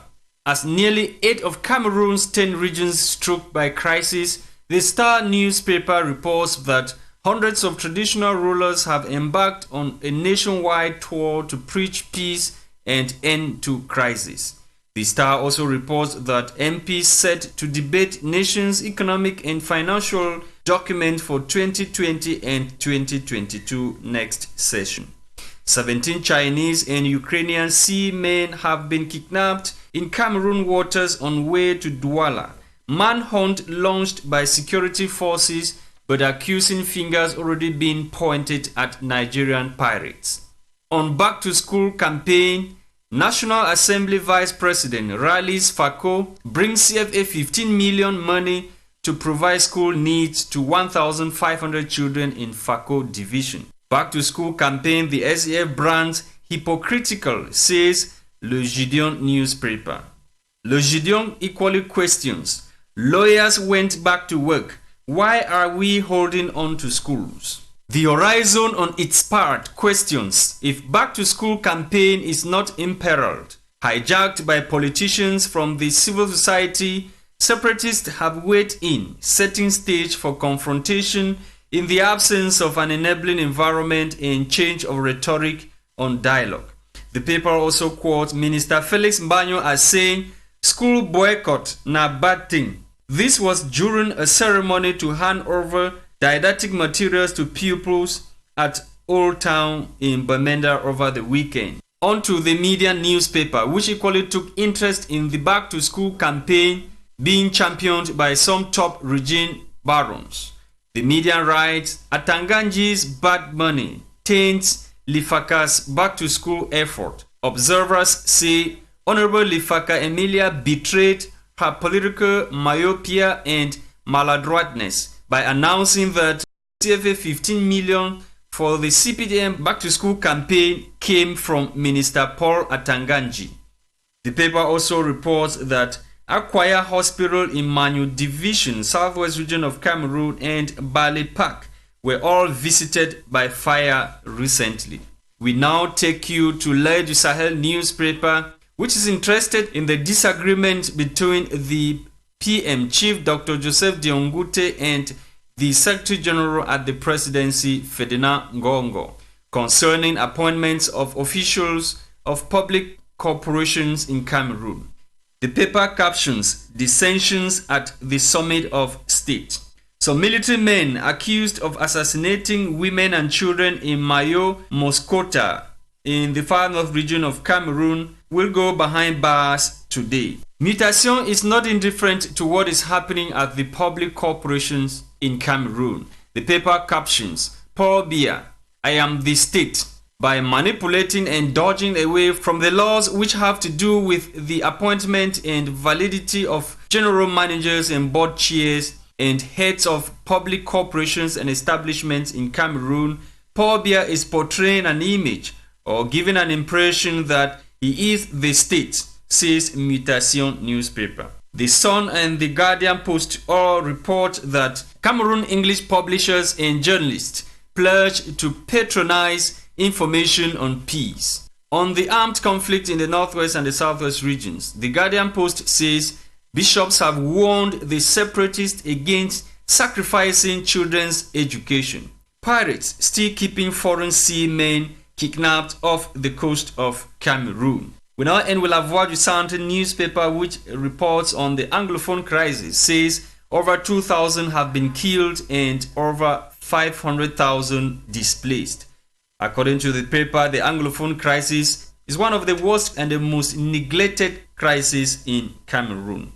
As nearly 8 of Cameroon's 10 regions struck by crisis, the Star newspaper reports that hundreds of traditional rulers have embarked on a nationwide tour to preach peace and end to crisis. The Star also reports that MPs set to debate nation's economic and financial document for 2020 and 2022 next session. 17 Chinese and Ukrainian seamen have been kidnapped in Cameroon waters on way to Douala. Manhunt launched by security forces, but accusing fingers already being pointed at Nigerian pirates. On back-to-school campaign, National Assembly Vice President rallies FACO brings CFA 15 million money to provide school needs to 1,500 children in FACO division. Back-to-school campaign, the SAF brands hypocritical, says Le Gideon newspaper. Le Gideon equally questions, lawyers went back to work. Why are we holding on to schools? The Horizon on its part questions if back-to-school campaign is not imperiled. Hijacked by politicians from the civil society, separatists have weighed in, setting stage for confrontation in the absence of an enabling environment and change of rhetoric on dialogue. The paper also quotes Minister Felix Mbanyo as saying, "School boycott na bad thing." This was during a ceremony to hand over didactic materials to pupils at Old Town in Bamenda over the weekend. On to the media newspaper, which equally took interest in the back-to-school campaign being championed by some top region barons. The media writes, Atanganji's bad money taints Lifaka's back-to-school effort. Observers say Honorable Lifaka Emilia betrayed her political myopia and maladroitness by announcing that CFA 15 million for the CPDM back-to-school campaign came from Minister Paul Atanganji. The paper also reports that Akwaya Hospital in Manu Division, Southwest region of Cameroon, and Bale Park were all visited by fire recently. We now take you to Le du Sahel newspaper, which is interested in the disagreement between the PM Chief Dr. Joseph Diongute and the Secretary General at the Presidency, Ferdinand Ngongo, concerning appointments of officials of public corporations in Cameroon. The paper captions dissensions at the Summit of State. Some military men accused of assassinating women and children in Mayo, Moscota, in the far north region of Cameroon, will go behind bars today. Mutation is not indifferent to what is happening at the public corporations in Cameroon. The paper captions, Paul Biya, I am the state. by manipulating and dodging away from the laws which have to do with the appointment and validity of general managers and board chairs and heads of public corporations and establishments in Cameroon, Paul Biya is portraying an image or giving an impression that he is the state, says Mutation newspaper. The Sun and the Guardian Post all report that Cameroon English publishers and journalists pledge to patronize information on peace. On the armed conflict in the northwest and the southwest regions, the Guardian Post says bishops have warned the separatists against sacrificing children's education. Pirates still keeping foreign seamen kidnapped off the coast of Cameroon. We now end with La Voix du Centre newspaper, which reports on the Anglophone crisis, says over 2,000 have been killed and over 500,000 displaced. According to the paper, the Anglophone crisis is one of the worst and the most neglected crises in Cameroon.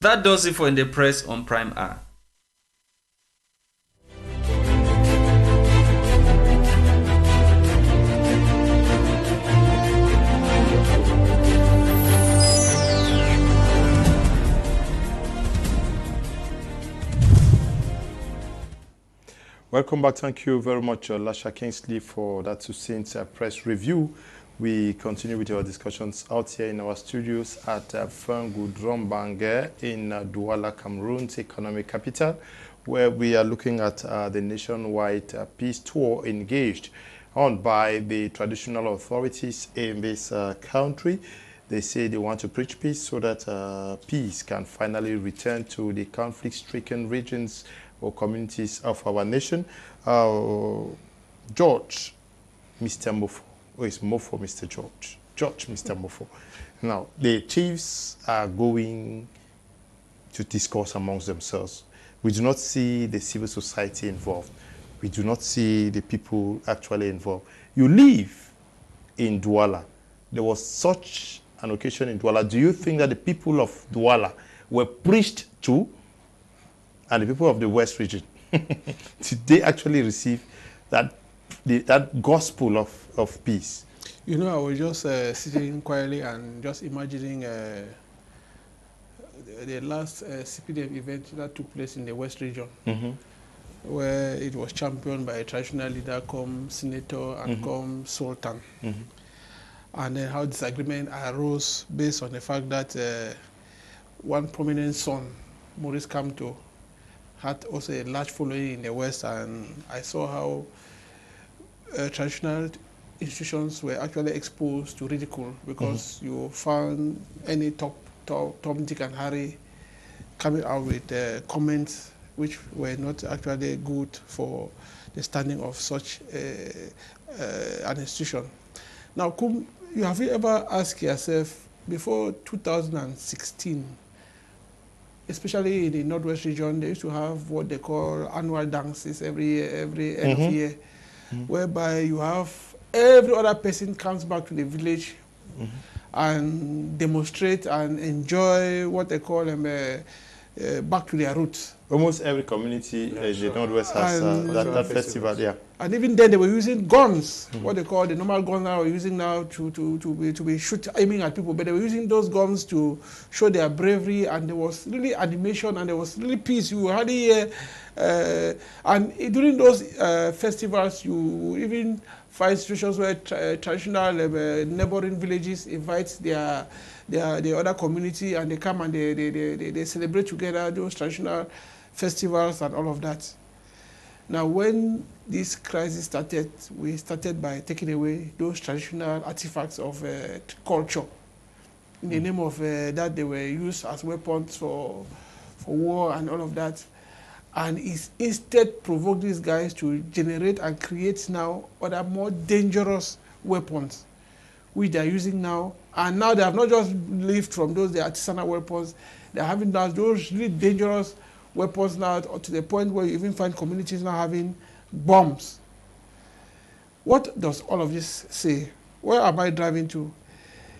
That does it for In the Press on Prime Hour. Welcome back. Thank you very much, Lasha Kingsley, for that succinct press review. We continue with our discussions out here in our studios at Fengudrombange in Douala, Cameroon's economic capital, where we are looking at the nationwide peace tour engaged on by the traditional authorities in this country. They say they want to preach peace so that peace can finally return to the conflict-stricken regions or communities of our nation. George, Mr. Mofo, or is Mofo Mr. George? George, Mr. Mofo. Now, the chiefs are going to discuss amongst themselves. We do not see the civil society involved. We do not see the people actually involved. You live in Douala. There was such an occasion in Douala. Do you think that the people of Douala were preached to, and the people of the West region, did they actually receive that gospel of peace? You know, I was just sitting quietly and just imagining the last CPDF event that took place in the West region, where it was championed by a traditional leader, come senator, and come sultan. And then how disagreement arose based on the fact that one prominent son, Maurice Kamto, had also a large following in the West, and I saw how traditional institutions were actually exposed to ridicule because you found any Tom, Dick, and Harry coming out with comments which were not actually good for the standing of such an institution. Now, have you ever asked yourself, before 2016, especially in the Northwest region, they used to have what they call annual dances every end of year, whereby you have every other person comes back to the village and demonstrate and enjoy what they call them back to their roots. Almost every community in the Northwest has that festival, yeah. And even then they were using guns, what they call the normal guns now, using now to be aiming at people, but they were using those guns to show their bravery, and there was really animation and there was really peace. You hardly hear, and during those festivals, you even find situations where traditional neighboring villages invite their other community, and they come and they celebrate together those traditional festivals and all of that. Now, when this crisis started, we started by taking away those traditional artifacts of culture in the name of that they were used as weapons for war and all of that. And it instead provoked these guys to generate and create now other more dangerous weapons, which they are using now. And now they have not just lived from those artisanal weapons, they are having now those really dangerous weapons now to the point where you even find communities now having bombs. What does all of this say? Where am I driving to?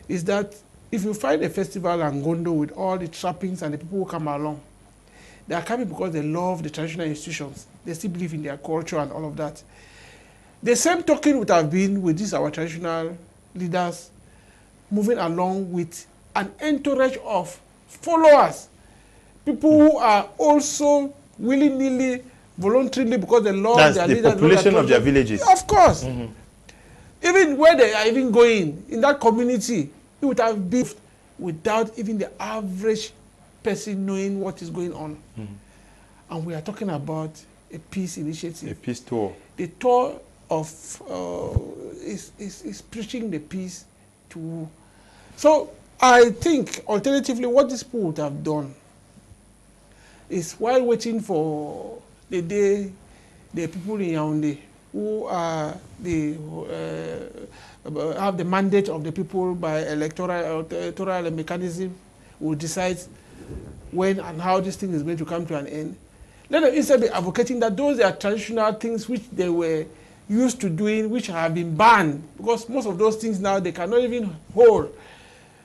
Is that if you find a festival and Gondo with all the trappings and the people who come along, they are coming because they love the traditional institutions. They still believe in their culture and all of that. The same token would have been with these our traditional leaders moving along with an entourage of followers, people who are also willy-nilly, voluntarily, because they love their leaders. That's the population of their villages. Of course. Even where they are even going, in that community, it would have been without even the average person knowing what is going on. And we are talking about a peace initiative. A peace tour. The tour of is preaching the peace to. So I think alternatively what these people would have done is, while waiting for the day the people in Yaoundé who are the have the mandate of the people by electoral mechanism will decide when and how this thing is going to come to an end. Let them instead be advocating that those are traditional things which they were used to doing, which have been banned, because most of those things now they cannot even hold,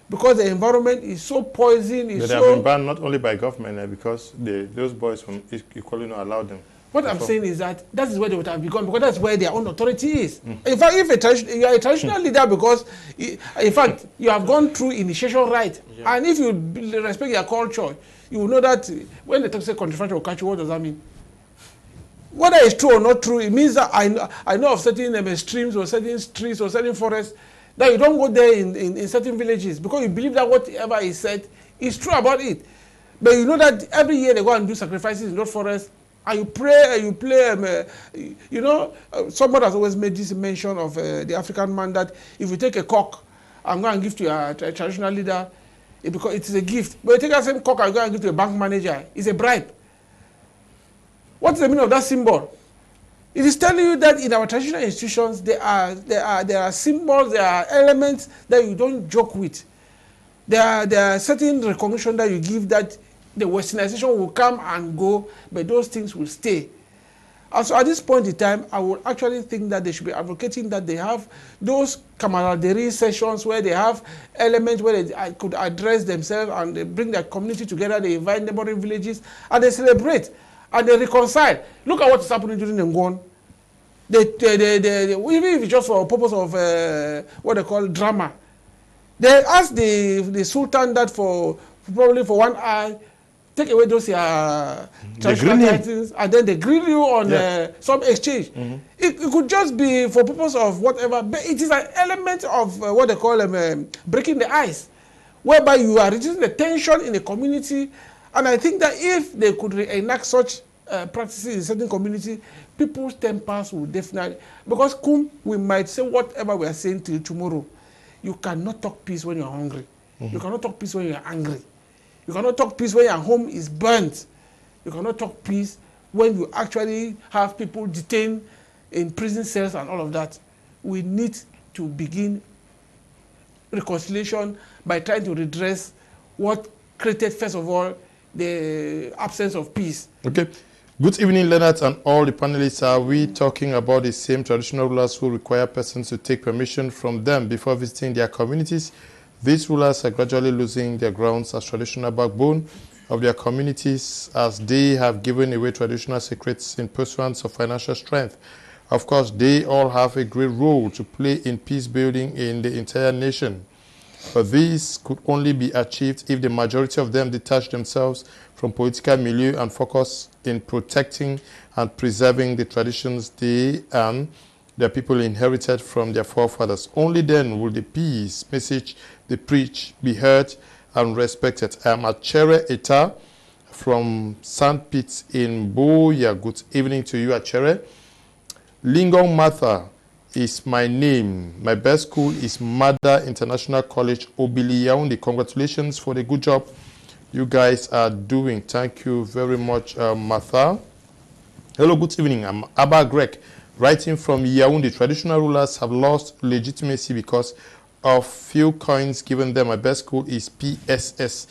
because the environment is so poisoned. They have been banned not only by government, because those boys from equally not allowed them. What I'm saying is that is where they would have begun, because that's where their own authority is. In fact, if you are a traditional leader, because in fact you have gone through initiation right, and if you respect your culture, you will know that when they talk say controversial culture, what does that mean? Whether it's true or not true, it means that I know of certain streams or certain streets or certain forests that you don't go there in certain villages, because you believe that whatever is said is true about it. But you know that every year they go and do sacrifices in those forests, and you pray and you play. Someone has always made this mention of the African man that if you take a cock and go and give to your traditional leader, because it is a gift. But you take that same cock and go and give to a bank manager, it's a bribe. What is the meaning of that symbol? It is telling you that in our traditional institutions, there are symbols, there are elements that you don't joke with. There are certain recognition that you give that the westernization will come and go, but those things will stay. And so at this point in time, I would actually think that they should be advocating that they have those camaraderie sessions where they have elements where they could address themselves and they bring their community together, they invite neighboring villages, and they celebrate, and they reconcile. Look at what is happening during Ngon. Even if it's just for the purpose of what they call drama, they ask the Sultan that probably for 1 hour, take away those traditional titles, and then they grill you on some exchange. It could just be for purpose of whatever, but it is an element of what they call breaking the ice, whereby you are reducing the tension in the community. And I think that if they could reenact such practices in certain community, people's tempers will definitely, because we might say whatever we are saying till tomorrow. You cannot talk peace when you're hungry. You cannot talk peace when you're angry. You cannot talk peace when your home is burnt. You cannot talk peace when you actually have people detained in prison cells and all of that. We need to begin reconciliation by trying to redress what created, first of all, the absence of peace. Okay. Good evening, Leonard, and all the panelists. Are we talking about the same traditional rulers who require persons to take permission from them before visiting their communities? These rulers are gradually losing their grounds as traditional backbone of their communities, as they have given away traditional secrets in pursuance of financial strength. Of course, they all have a great role to play in peace building in the entire nation. But this could only be achieved if the majority of them detach themselves from political milieu and focus in protecting and preserving the traditions they and their people inherited from their forefathers. Only then will the peace message they preach be heard and respected. I am Achere Eta from St. Pete in Boya. Good evening to you, Achere. Lingong Martha is my name. My best school is Mada International College, Obili Yaoundé. Congratulations for the good job you guys are doing. Thank you very much, Martha. Hello, good evening. I'm Abba Greg, writing from Yaoundé. Traditional rulers have lost legitimacy because of few coins given them. My best school is PSS,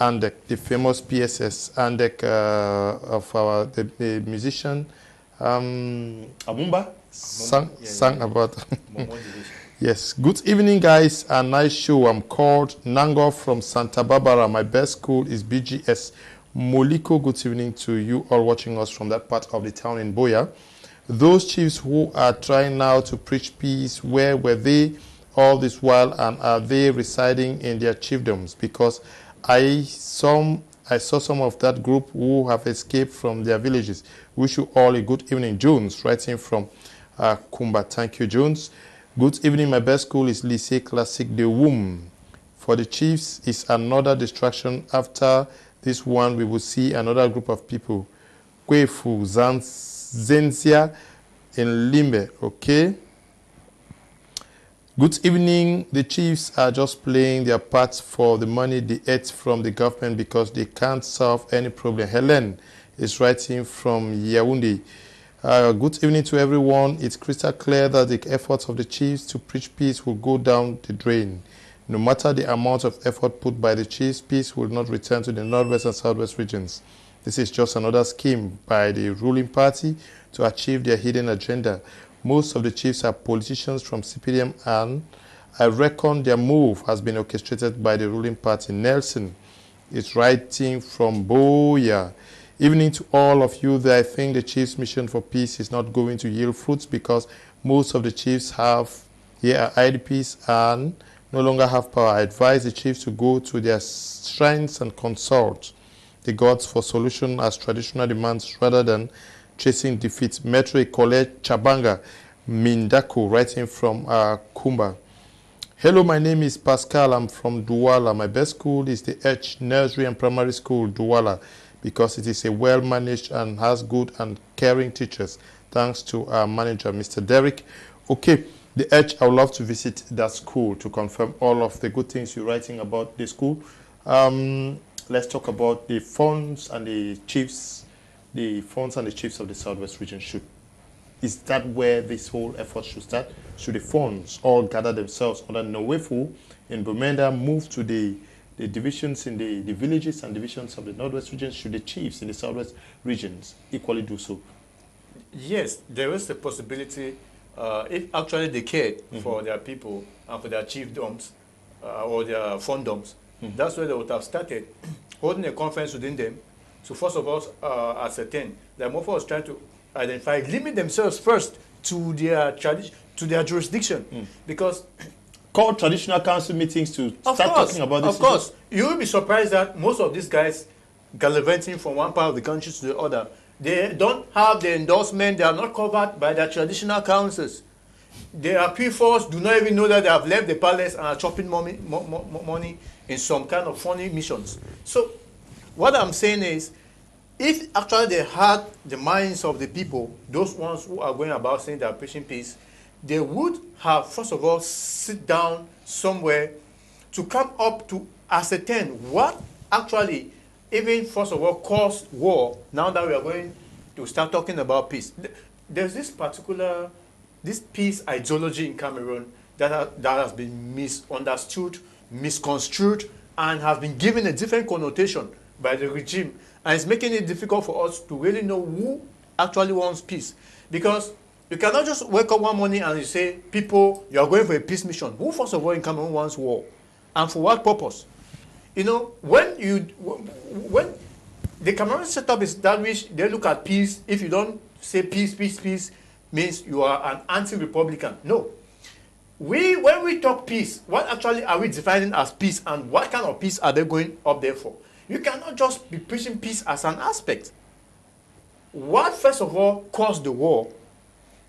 and the famous PSS, and of the musician Abumba sang about. Yes. Good evening, guys. A nice show. I'm called Nango from Santa Barbara. My best school is BGS Moliko. Good evening to you all watching us from that part of the town in Boya. Those chiefs who are trying now to preach peace, where were they all this while, and are they residing in their chiefdoms? Because I saw some of that group who have escaped from their villages. Wish you all a good evening. Jones, writing from Kumba. Thank you, Jones. Good evening. My best school is Lycée Classique de Womb. For the chiefs is another distraction. After this one, we will see another group of people. Kwefu, Zenzia in Limbe. Okay. Good evening. The chiefs are just playing their parts for the money they ate from the government because they can't solve any problem. Helen is writing from Yaoundé. Good evening to everyone. It's crystal clear that the efforts of the chiefs to preach peace will go down the drain. No matter the amount of effort put by the chiefs, peace will not return to the northwest and southwest regions. This is just another scheme by the ruling party to achieve their hidden agenda. Most of the chiefs are politicians from CPDM, and I reckon their move has been orchestrated by the ruling party. Nelson is writing from Boya. Evening to all of you. I think the chiefs' mission for peace is not going to yield fruits because most of the chiefs are IDPs and no longer have power. I advise the chiefs to go to their shrines and consult the gods for solution as traditional demands rather than chasing defeat. Metro Ikole Chabanga Mindako, writing from Kumba. Hello, my name is Pascal. I'm from Douala. My best school is the H Nursery and Primary School, Douala, because it is a well-managed and has good and caring teachers. Thanks to our manager, Mr. Derek. Okay, the H, I would love to visit that school to confirm all of the good things you're writing about the school. Let's talk about the funds and the chiefs. The funds and the chiefs of the Southwest region is that where this whole effort should start? Should the funds all gather themselves under Nowefu in Bumenda, move to the divisions in the villages and divisions of the Northwest region? Should the chiefs in the Southwest regions equally do so? Yes, there is a possibility if actually they cared for their people and for their chiefdoms or their fondoms. That's where they would have started holding a conference within them. So first of all, ascertain that Mofa was trying to identify, limit themselves first to their jurisdiction, because call traditional council meetings to start talking about this. Of course, you will be surprised that most of these guys gallivanting from one part of the country to the other, they don't have the endorsement. They are not covered by their traditional councils. Their P4s do not even know that they have left the palace and are chopping money in some kind of funny missions. So what I'm saying is, if actually they had the minds of the people, those ones who are going about saying they are preaching peace, they would have, first of all, sit down somewhere to come up to ascertain what actually, even first of all, caused war, now that we are going to start talking about peace. There's this peace ideology in Cameroon that has been misunderstood, misconstrued, and has been given a different connotation by the regime, and it's making it difficult for us to really know who actually wants peace. Because you cannot just wake up one morning and you say, people, you are going for a peace mission. Who, first of all, in Cameroon wants war? And for what purpose? You know, when the Cameroon setup is established, they look at peace. If you don't say peace, peace, peace, means you are an anti-Republican. No. When we talk peace, what actually are we defining as peace, and what kind of peace are they going up there for? You cannot just be preaching peace as an aspect. What, first of all, caused the war?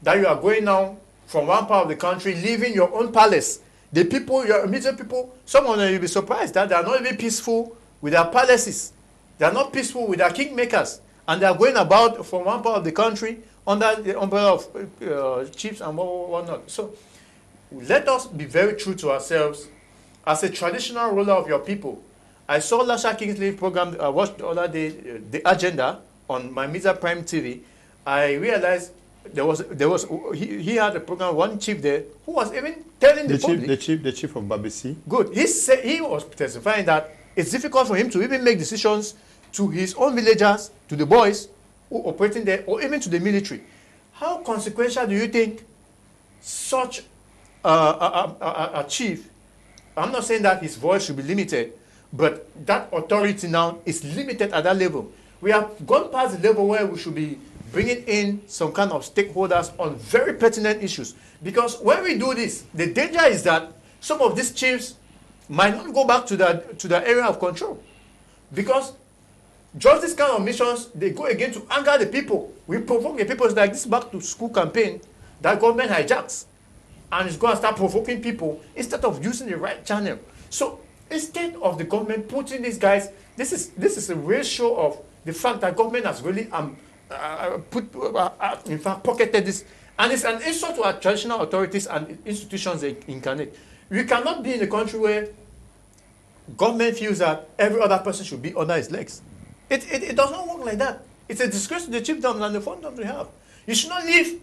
That you are going now from one part of the country, leaving your own palace. The people, your immediate people, some of them, you'll be surprised that they are not even peaceful with their palaces. They are not peaceful with their kingmakers. And they are going about from one part of the country under the umbrella of chiefs and whatnot. So let us be very true to ourselves as a traditional ruler of your people. I saw Lasha Kingsley program, I watched the other day, the agenda on my Misa Prime TV. I realized he had a program, one chief there, who was even telling the public. The chief of Babisi. Good. He was testifying that it's difficult for him to even make decisions to his own villagers, to the boys who are operating there, or even to the military. How consequential do you think such a chief, I'm not saying that his voice should be limited, but that authority now is limited at that level. We have gone past the level where we should be bringing in some kind of stakeholders on very pertinent issues. Because when we do this, the danger is that some of these chiefs might not go back to the area of control. Because just this kind of missions, they go again to anger the people. We provoke the people. It's like this back to school campaign that government hijacks. And it's going to start provoking people instead of using the right channel. So instead of the government putting these guys, this is a real show of the fact that government has really in fact, pocketed this. And it's an insult to our traditional authorities and institutions they incarnate. We cannot be in a country where government feels that every other person should be under his legs. It does not work like that. It's a disgrace to the chiefdoms and the fondoms we have. You should not leave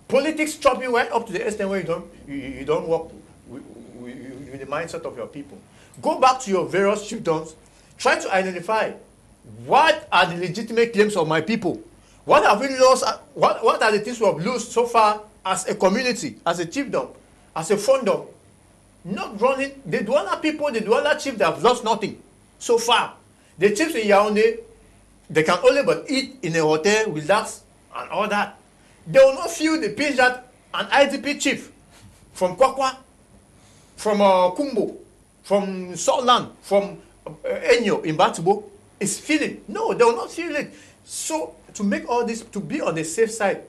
politics chop you right up to the extent where you don't work with the mindset of your people. Go back to your various chiefdoms. Try to identify what are the legitimate claims of my people. What have we lost? What are the things we have lost so far as a community, as a chiefdom, as a fondom? Not running. The Douala people, the Douala chiefs, they have lost nothing so far. The chiefs in Yaoundé, they can only but eat in a hotel, relax, and all that. They will not feel the pinch that an IDP chief from Kwakwa, from Kumbo, from Saltland, from Enyo in Batubo is feeling. No, they will not feel it. So to make all this, to be on the safe side,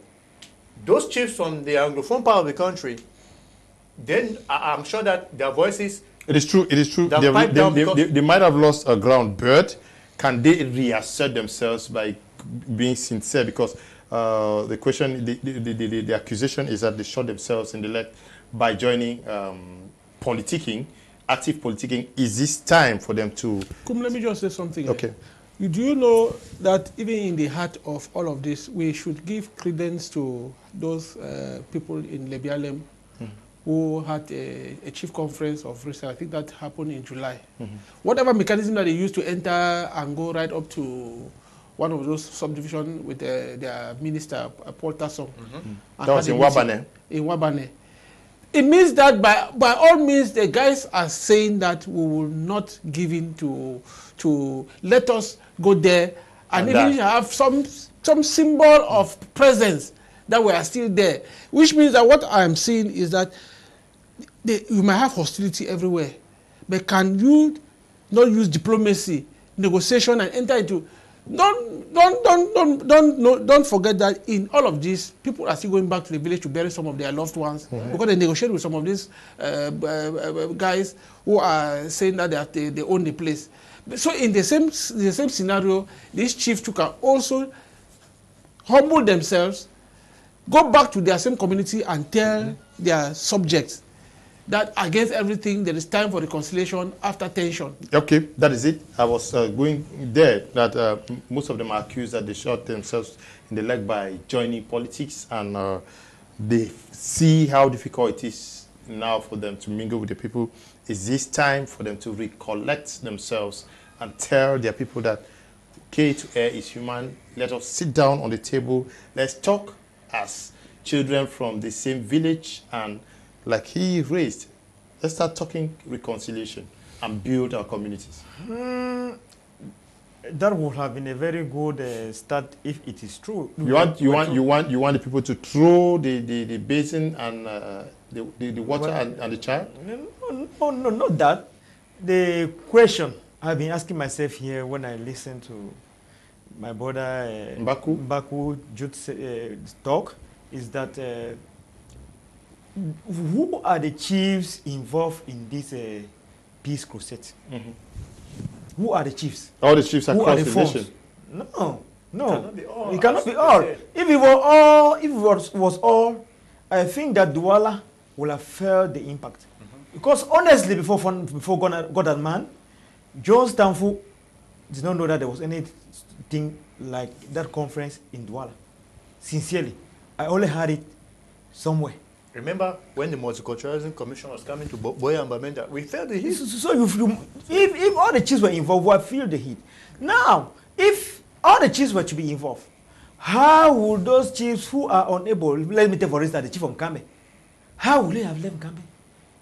those chiefs from the Anglophone part of the country, then I'm sure that their voices... It is true. They might have lost a ground, but can they reassert themselves by being sincere? Because the question, the accusation is that they shot themselves in the leg by joining politicking, active politicking. Is this time for them to... Let me just say something. Okay. Do you know that even in the heart of all of this, we should give credence to those people in Lebialem who had a chief conference of recent. I think that happened in July. Whatever mechanism that they used to enter and go right up to one of those subdivisions with their minister, Paul Tasson. That was in Wabane. In Wabane. It means that by all means, the guys are saying that we will not give in to let us go there and even have some symbol of presence that we are still there. Which means that what I am seeing is that you might have hostility everywhere, but can you not use diplomacy, negotiation, and enter into... Don't forget that in all of this, people are still going back to the village to bury some of their loved ones because they negotiate with some of these guys who are saying that they own the place. So in the same scenario, these chiefs can also humble themselves, go back to their same community and tell their subjects that against everything, there is time for reconciliation after tension. Okay, that is it. I was going there that most of them are accused that they shot themselves in the leg by joining politics, and they see how difficult it is now for them to mingle with the people. Is this time for them to recollect themselves and tell their people that okay, to err is human. Let us sit down on the table. Let's talk as children from the same village, and like he raised, let's start talking reconciliation and build our communities. That would have been a very good start if it is true. You want the people to throw the basin and the water and the child? No, not that. The question I've been asking myself here when I listen to my brother Mbaku talk is that who are the chiefs involved in this peace crusade? Who are the chiefs? All the chiefs across the nation. No. It cannot be all. If it was all, I think that Douala will have felt the impact. Because honestly, before God and man, John Stanford did not know that there was anything like that conference in Douala. Sincerely, I only heard it somewhere. Remember when the Multiculturalism Commission was coming to Boya and Bamenda, we felt the heat. So if all the chiefs were involved, we feel the heat. Now, if all the chiefs were to be involved, how would those chiefs who are unable, let me take for instance the chief from Kambe, how would they have left Kambe?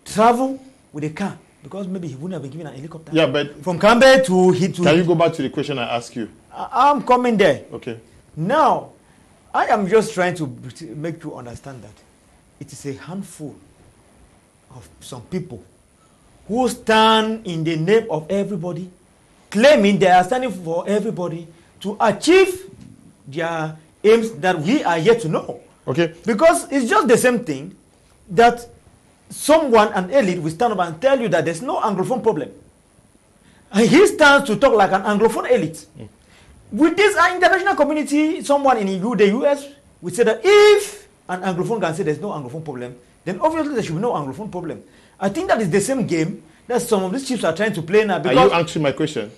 Travel with a car, because maybe he wouldn't have been given an helicopter. Yeah, but from Kambe to... Can you go back to the question I asked you? I'm coming there. Okay. Now, I am just trying to make you understand that it is a handful of some people who stand in the name of everybody, claiming they are standing for everybody to achieve their aims that we are yet to know. Okay. Because it's just the same thing that someone, an elite, will stand up and tell you that there's no Anglophone problem. And he stands to talk like an Anglophone elite. With this international community, someone in the US would say that if an Anglophone can say there's no Anglophone problem, then obviously there should be no Anglophone problem. I think that is the same game that some of these chiefs are trying to play now. Are you answering my question?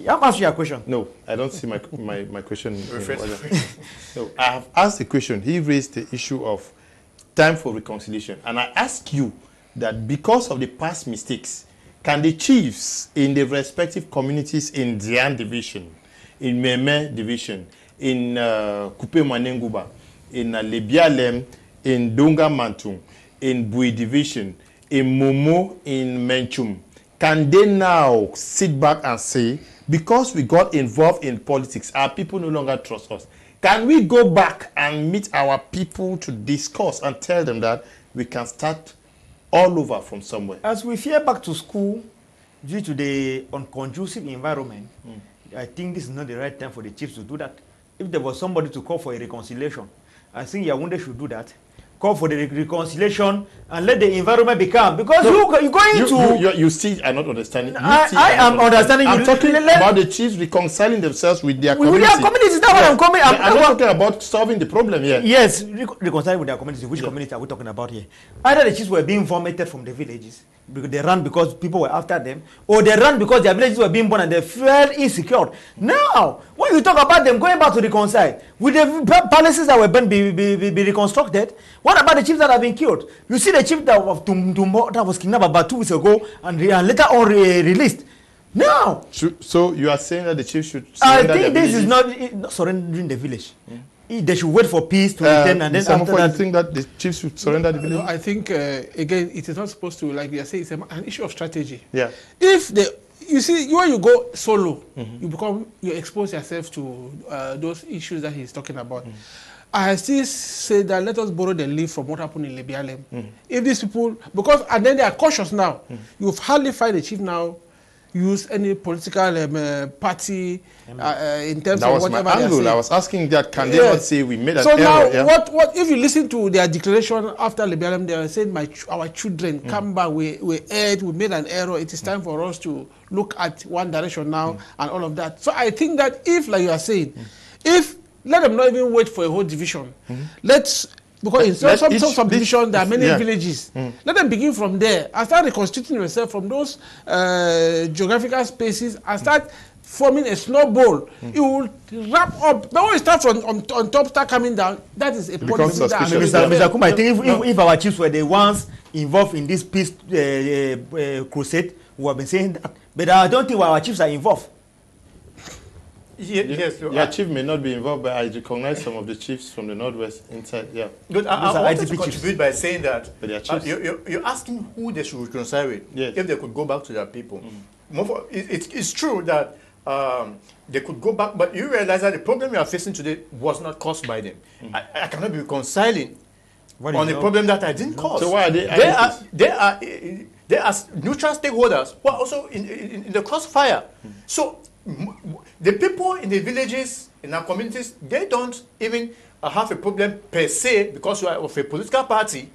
I'm answering your question. No, I don't see my question. No, I have asked the question. He raised the issue of time for reconciliation. And I ask you that because of the past mistakes, can the chiefs in the respective communities in Dian division, in Meme division, in Kupe Manenguba, in Lebialem, in Donga Mantung, in Bui division, in Momo, in Menchum, can they now sit back and say, because we got involved in politics, our people no longer trust us? Can we go back and meet our people to discuss and tell them that we can start all over from somewhere? As we fear back to school due to the unconducive environment, I think this is not the right time for the chiefs to do that. If there was somebody to call for a reconciliation, I think Yaoundé should do that. Call for the reconciliation and let the environment be calm. Because you still are not understanding. I am understanding. I'm talking about the chiefs reconciling themselves with their community. With their communities, that's what I'm coming. I'm not talking about solving the problem here. Yes, reconciling with their community. Which community are we talking about here? Either the chiefs were being vomited from the villages, because they ran because people were after them, or they ran because their villages were being burned and they felt insecure. Now, when you talk about them going back to reconcile, with the palaces that were burned be reconstructed, what about the chiefs that have been killed? You see the chief that was kidnapped about 2 weeks ago and later on released. Now, so you are saying that the chiefs should surrender I think this is not surrendering the village. They should wait for peace to return, and then after that, you think that the chiefs should surrender the village? No, I think again, it is not supposed to, like we are saying, it's an issue of strategy. Yeah. If you see, when you go solo, you expose yourself to those issues that he's talking about. I still say that let us borrow the leaf from what happened in Lebialem. If these people, and then they are cautious now. You've hardly find a chief now use any political party in terms of whatever my angle. they are. I was asking that, can they not say we made an error? So now, what if you listen to their declaration after Lebialem, they are saying, our children, come back, we erred, we made an error, it is time for us to look at one direction now, and all of that. So I think that if, like you are saying, let them not even wait for a whole division. Because in some subdivision, there are many villages. Let them begin from there and start reconstituting themselves from those geographical spaces and start forming a snowball. It will wrap up. But when you start from on top, start coming down, that is a point. Mr. Kuma, I think if our chiefs were the ones involved in this peace crusade, we have been saying that. But I don't think our chiefs are involved. Yes, your chief may not be involved, but I recognize some of the chiefs from the northwest inside. Yeah. Good. I wanted to contribute by saying that you're asking who they should reconcile with, if they could go back to their people. It's true that they could go back, but you realize that the problem you are facing today was not caused by them. I cannot be reconciling on a problem that I didn't cause. So why are they? They are neutral stakeholders who are also in the crossfire. So the people in the villages, in our communities, they don't even have a problem per se because you are of a political party.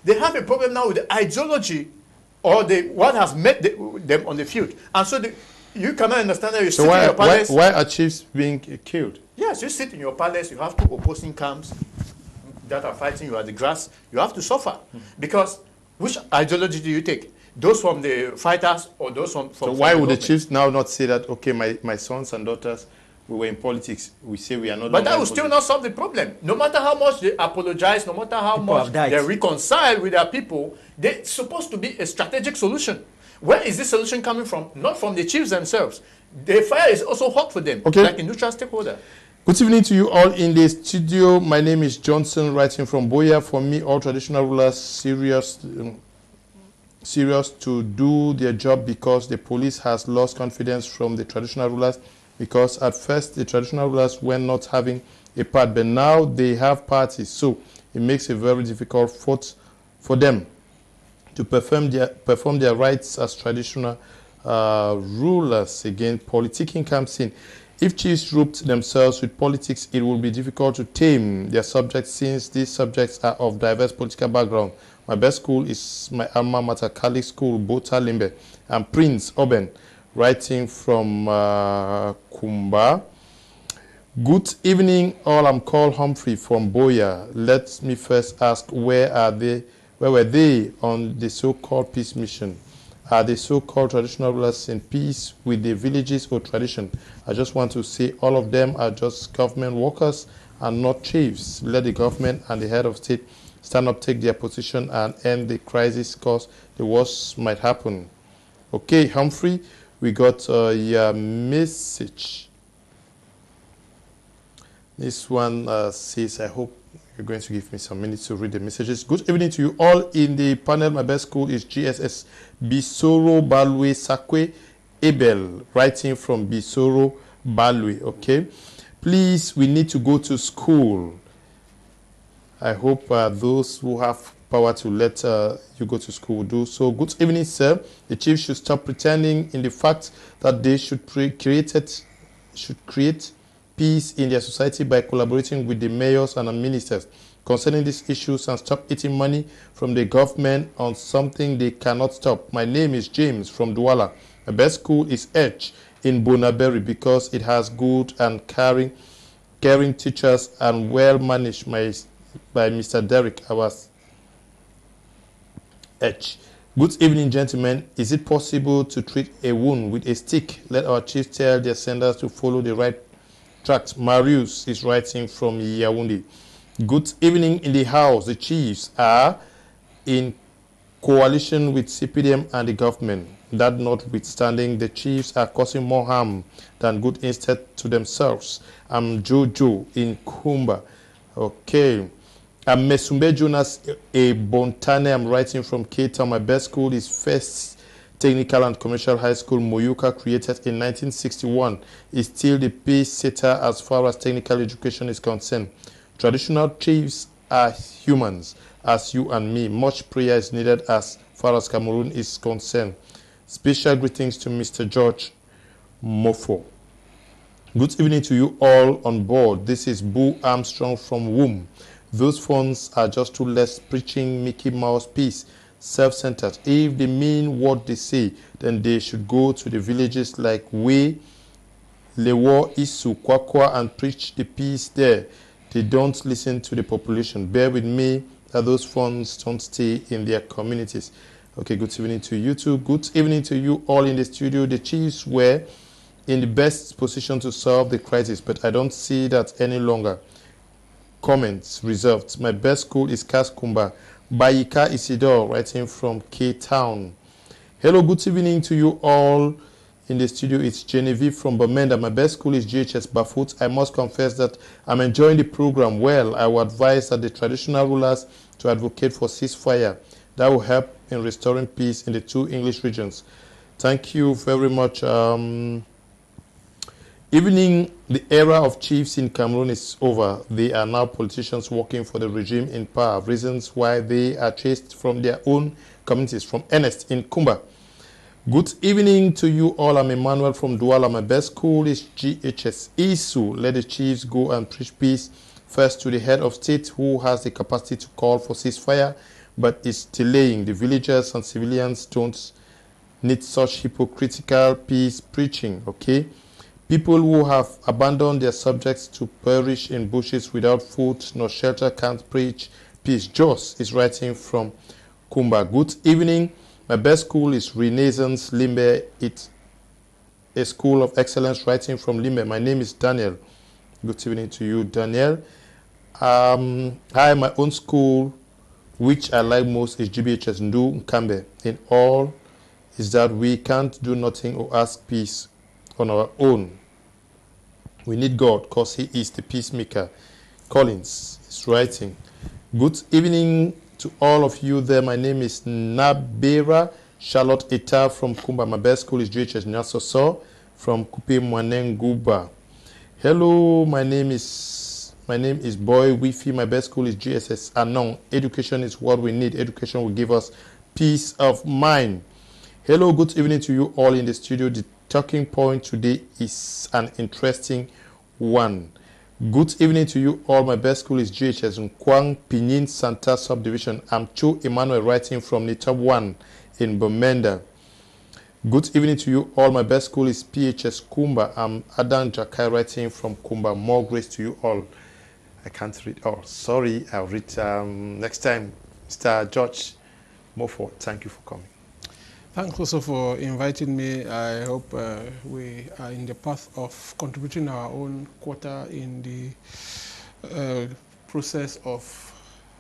They have a problem now with the ideology or what has met them on the field. And so you cannot understand that you sit in your palace. Why are chiefs being killed? Yes, you sit in your palace, you have two opposing camps that are fighting you at the grass. You have to suffer. Because which ideology do you take? Those from the fighters or those from So why would the chiefs now not say that, okay, my sons and daughters, we were in politics, we say we are not. But that will still not solve the problem. No matter how much they apologize, no matter how much they reconcile with their people, there's supposed to be a strategic solution. Where is this solution coming from? Not from the chiefs themselves. The fire is also hot for them, like a neutral stakeholder. Good evening to you all in the studio. My name is Johnson, writing from Boya. For me, all traditional rulers serious to do their job because the police has lost confidence from the traditional rulers, because at first the traditional rulers were not having a part, but now they have parties, so it makes it very difficult for them to perform their rights as traditional rulers. Again, politicking comes in. If chiefs roped themselves with politics, it will be difficult to tame their subjects, since these subjects are of diverse political background. My best school is my alma mater, Catholic School, Bota Limbe. I'm Prince Oben, writing from Kumba. Good evening, all. I'm called Humphrey from Boya. Let me first ask, where were they on the so-called peace mission? Are the so-called traditional rulers in peace with the villages or tradition? I just want to say all of them are just government workers and not chiefs. Let the government and the head of state stand up, take their position, and end the crisis, because the worst might happen. Okay, Humphrey, we got your message. This one says, I hope you're going to give me some minutes to read the messages. Good evening to you all in the panel. My best school is GSS Bisoro Balwe Sakwe Abel, writing from Bisoro Balwe. Okay, please, we need to go to school. I hope those who have power to let you go to school will do so. Good evening, sir. The chief should stop pretending in the fact that they should create peace in their society by collaborating with the mayors and ministers concerning these issues, and stop eating money from the government on something they cannot stop. My name is James from Douala. My best school is Edge in Bonaberry because it has good and caring teachers and well managed by Mr. Derek. I was Edge. Good evening, gentlemen. Is it possible to treat a wound with a stick? Let our chiefs tell their senders to follow the right tracks. Marius is writing from Yaoundé. Good evening in the house. The chiefs are in coalition with CPDM and the government. That notwithstanding, the chiefs are causing more harm than good instead to themselves. I'm Jojo in Kumba. Okay. I'm Mesumbe Jonas a Bontane. I'm writing from Cape Town. My best school is First Technical and Commercial High School, Moyuka, created in 1961, is still the pace setter as far as technical education is concerned. Traditional chiefs are humans, as you and me. Much prayer is needed as far as Cameroon is concerned. Special greetings to Mr. George Mofo. Good evening to you all on board. This is Boo Armstrong from Womb. Those phones are just too less preaching Mickey Mouse peace, self-centered. If they mean what they say, then they should go to the villages like We, Lewo, Isu, Kwakwa, and preach the peace there. They don't listen to the population. Bear with me that those funds don't stay in their communities. Okay, good evening to you too. Good evening to you all in the studio. The chiefs were in the best position to solve the crisis, but I don't see that any longer. Comments reserved. My best school is Kaskumba. Bayika Isidore, writing from K-Town. Hello, good evening to you all in the studio. It's Genevieve from Bamenda. My best school is GHS Bafut. I must confess that I'm enjoying the program well. I would advise that the traditional rulers to advocate for ceasefire. That will help in restoring peace in the two English regions. Thank you very much. Evening, the era of chiefs in Cameroon is over. They are now politicians working for the regime in power. Reasons why they are chased from their own communities. From Ernest in Kumba. Good evening to you all. I'm Emmanuel from Douala. My best school is GHS Isu. Let the chiefs go and preach peace first to the head of state, who has the capacity to call for ceasefire, but is delaying. The villagers and civilians don't need such hypocritical peace preaching, okay? People who have abandoned their subjects to perish in bushes without food nor shelter can't preach peace. Joss is writing from Kumba. Good evening. My best school is Renaissance Limbe. It's a school of excellence, writing from Limbe. My name is Daniel. Good evening to you, Daniel. Hi, my own school, which I like most, is GBHS Ndu Nkambe. In all, is that we can't do nothing or ask peace on our own. We need God because He is the peacemaker. Collins is writing. Good evening to all of you there. My name is Nabera Charlotte Eta from Kumba. My best school is GHS Nyasoso from Kupe Mwanenguba. Hello, my name is My name is Boy Wifi. My best school is GSS Anon. Education is what we need. Education will give us peace of mind. Hello, good evening to you all in the studio. The talking point today is an interesting one. Good evening to you all. My best school is GHS Nkwang Pinyin Santa Subdivision. I'm Cho Emmanuel writing from Nitab 1 in Bomenda. Good evening to you all. My best school is PHS Kumba. I'm Adan Jakai writing from Kumba. More grace to you all. I can't read all. Sorry, I'll read next time. Mr. George Mofo, thank you for coming. Thanks also for inviting me. I hope we are in the path of contributing our own quota in the process of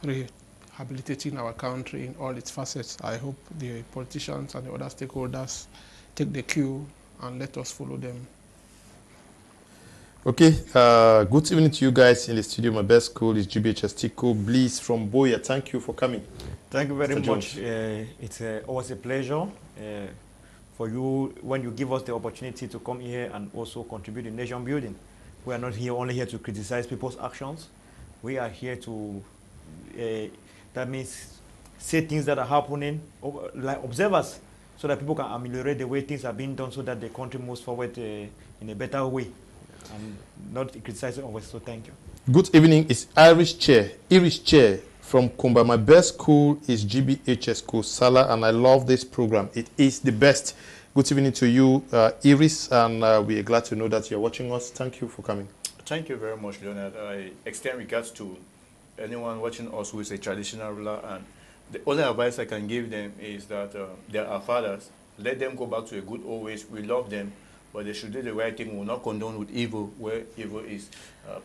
rehabilitating our country in all its facets. I hope the politicians and the other stakeholders take the cue and let us follow them. Okay, good evening to you guys in the studio. My best school is GBHS Tico Bliss from Boya. Thank you for coming. Thank you very Mr. much. It's always a pleasure for you when you give us the opportunity to come here and also contribute in nation building. We are not here only here to criticize people's actions. We are here to, that means, say things that are happening, like observers, so that people can ameliorate the way things are being done so that the country moves forward in a better way. And not criticizing always, so thank you. Good evening, it's Irish Chair from Kumba. My best school is GBHS School Sala, and I love this program. It is the best. Good evening to you, Iris, and we are glad to know that you're watching us. Thank you for coming. Thank you very much, Leonard. I extend regards to anyone watching us who is a traditional ruler, and the only advice I can give them is that they are our fathers. Let them go back to a good old ways. We love them, but they should do the right thing. We will not condone with evil where evil is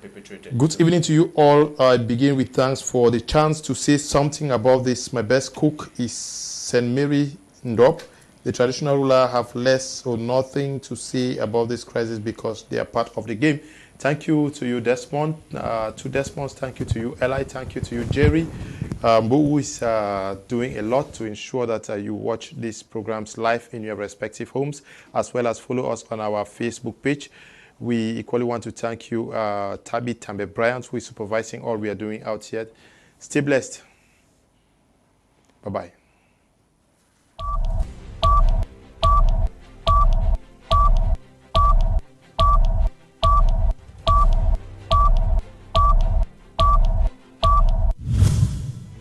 perpetrated. Good evening to you all. I begin with thanks for the chance to say something about this. My best cook is St. Mary Ndop. The traditional ruler have less or nothing to say about this crisis because they are part of the game. Thank you to you, Desmond. To Desmond, thank you to you, Eli. Thank you to you, Jerry, who is doing a lot to ensure that you watch these programs live in your respective homes, as well as follow us on our Facebook page. We equally want to thank you, Tabi Tambe Bryant, who is supervising all we are doing out here. Stay blessed. Bye-bye.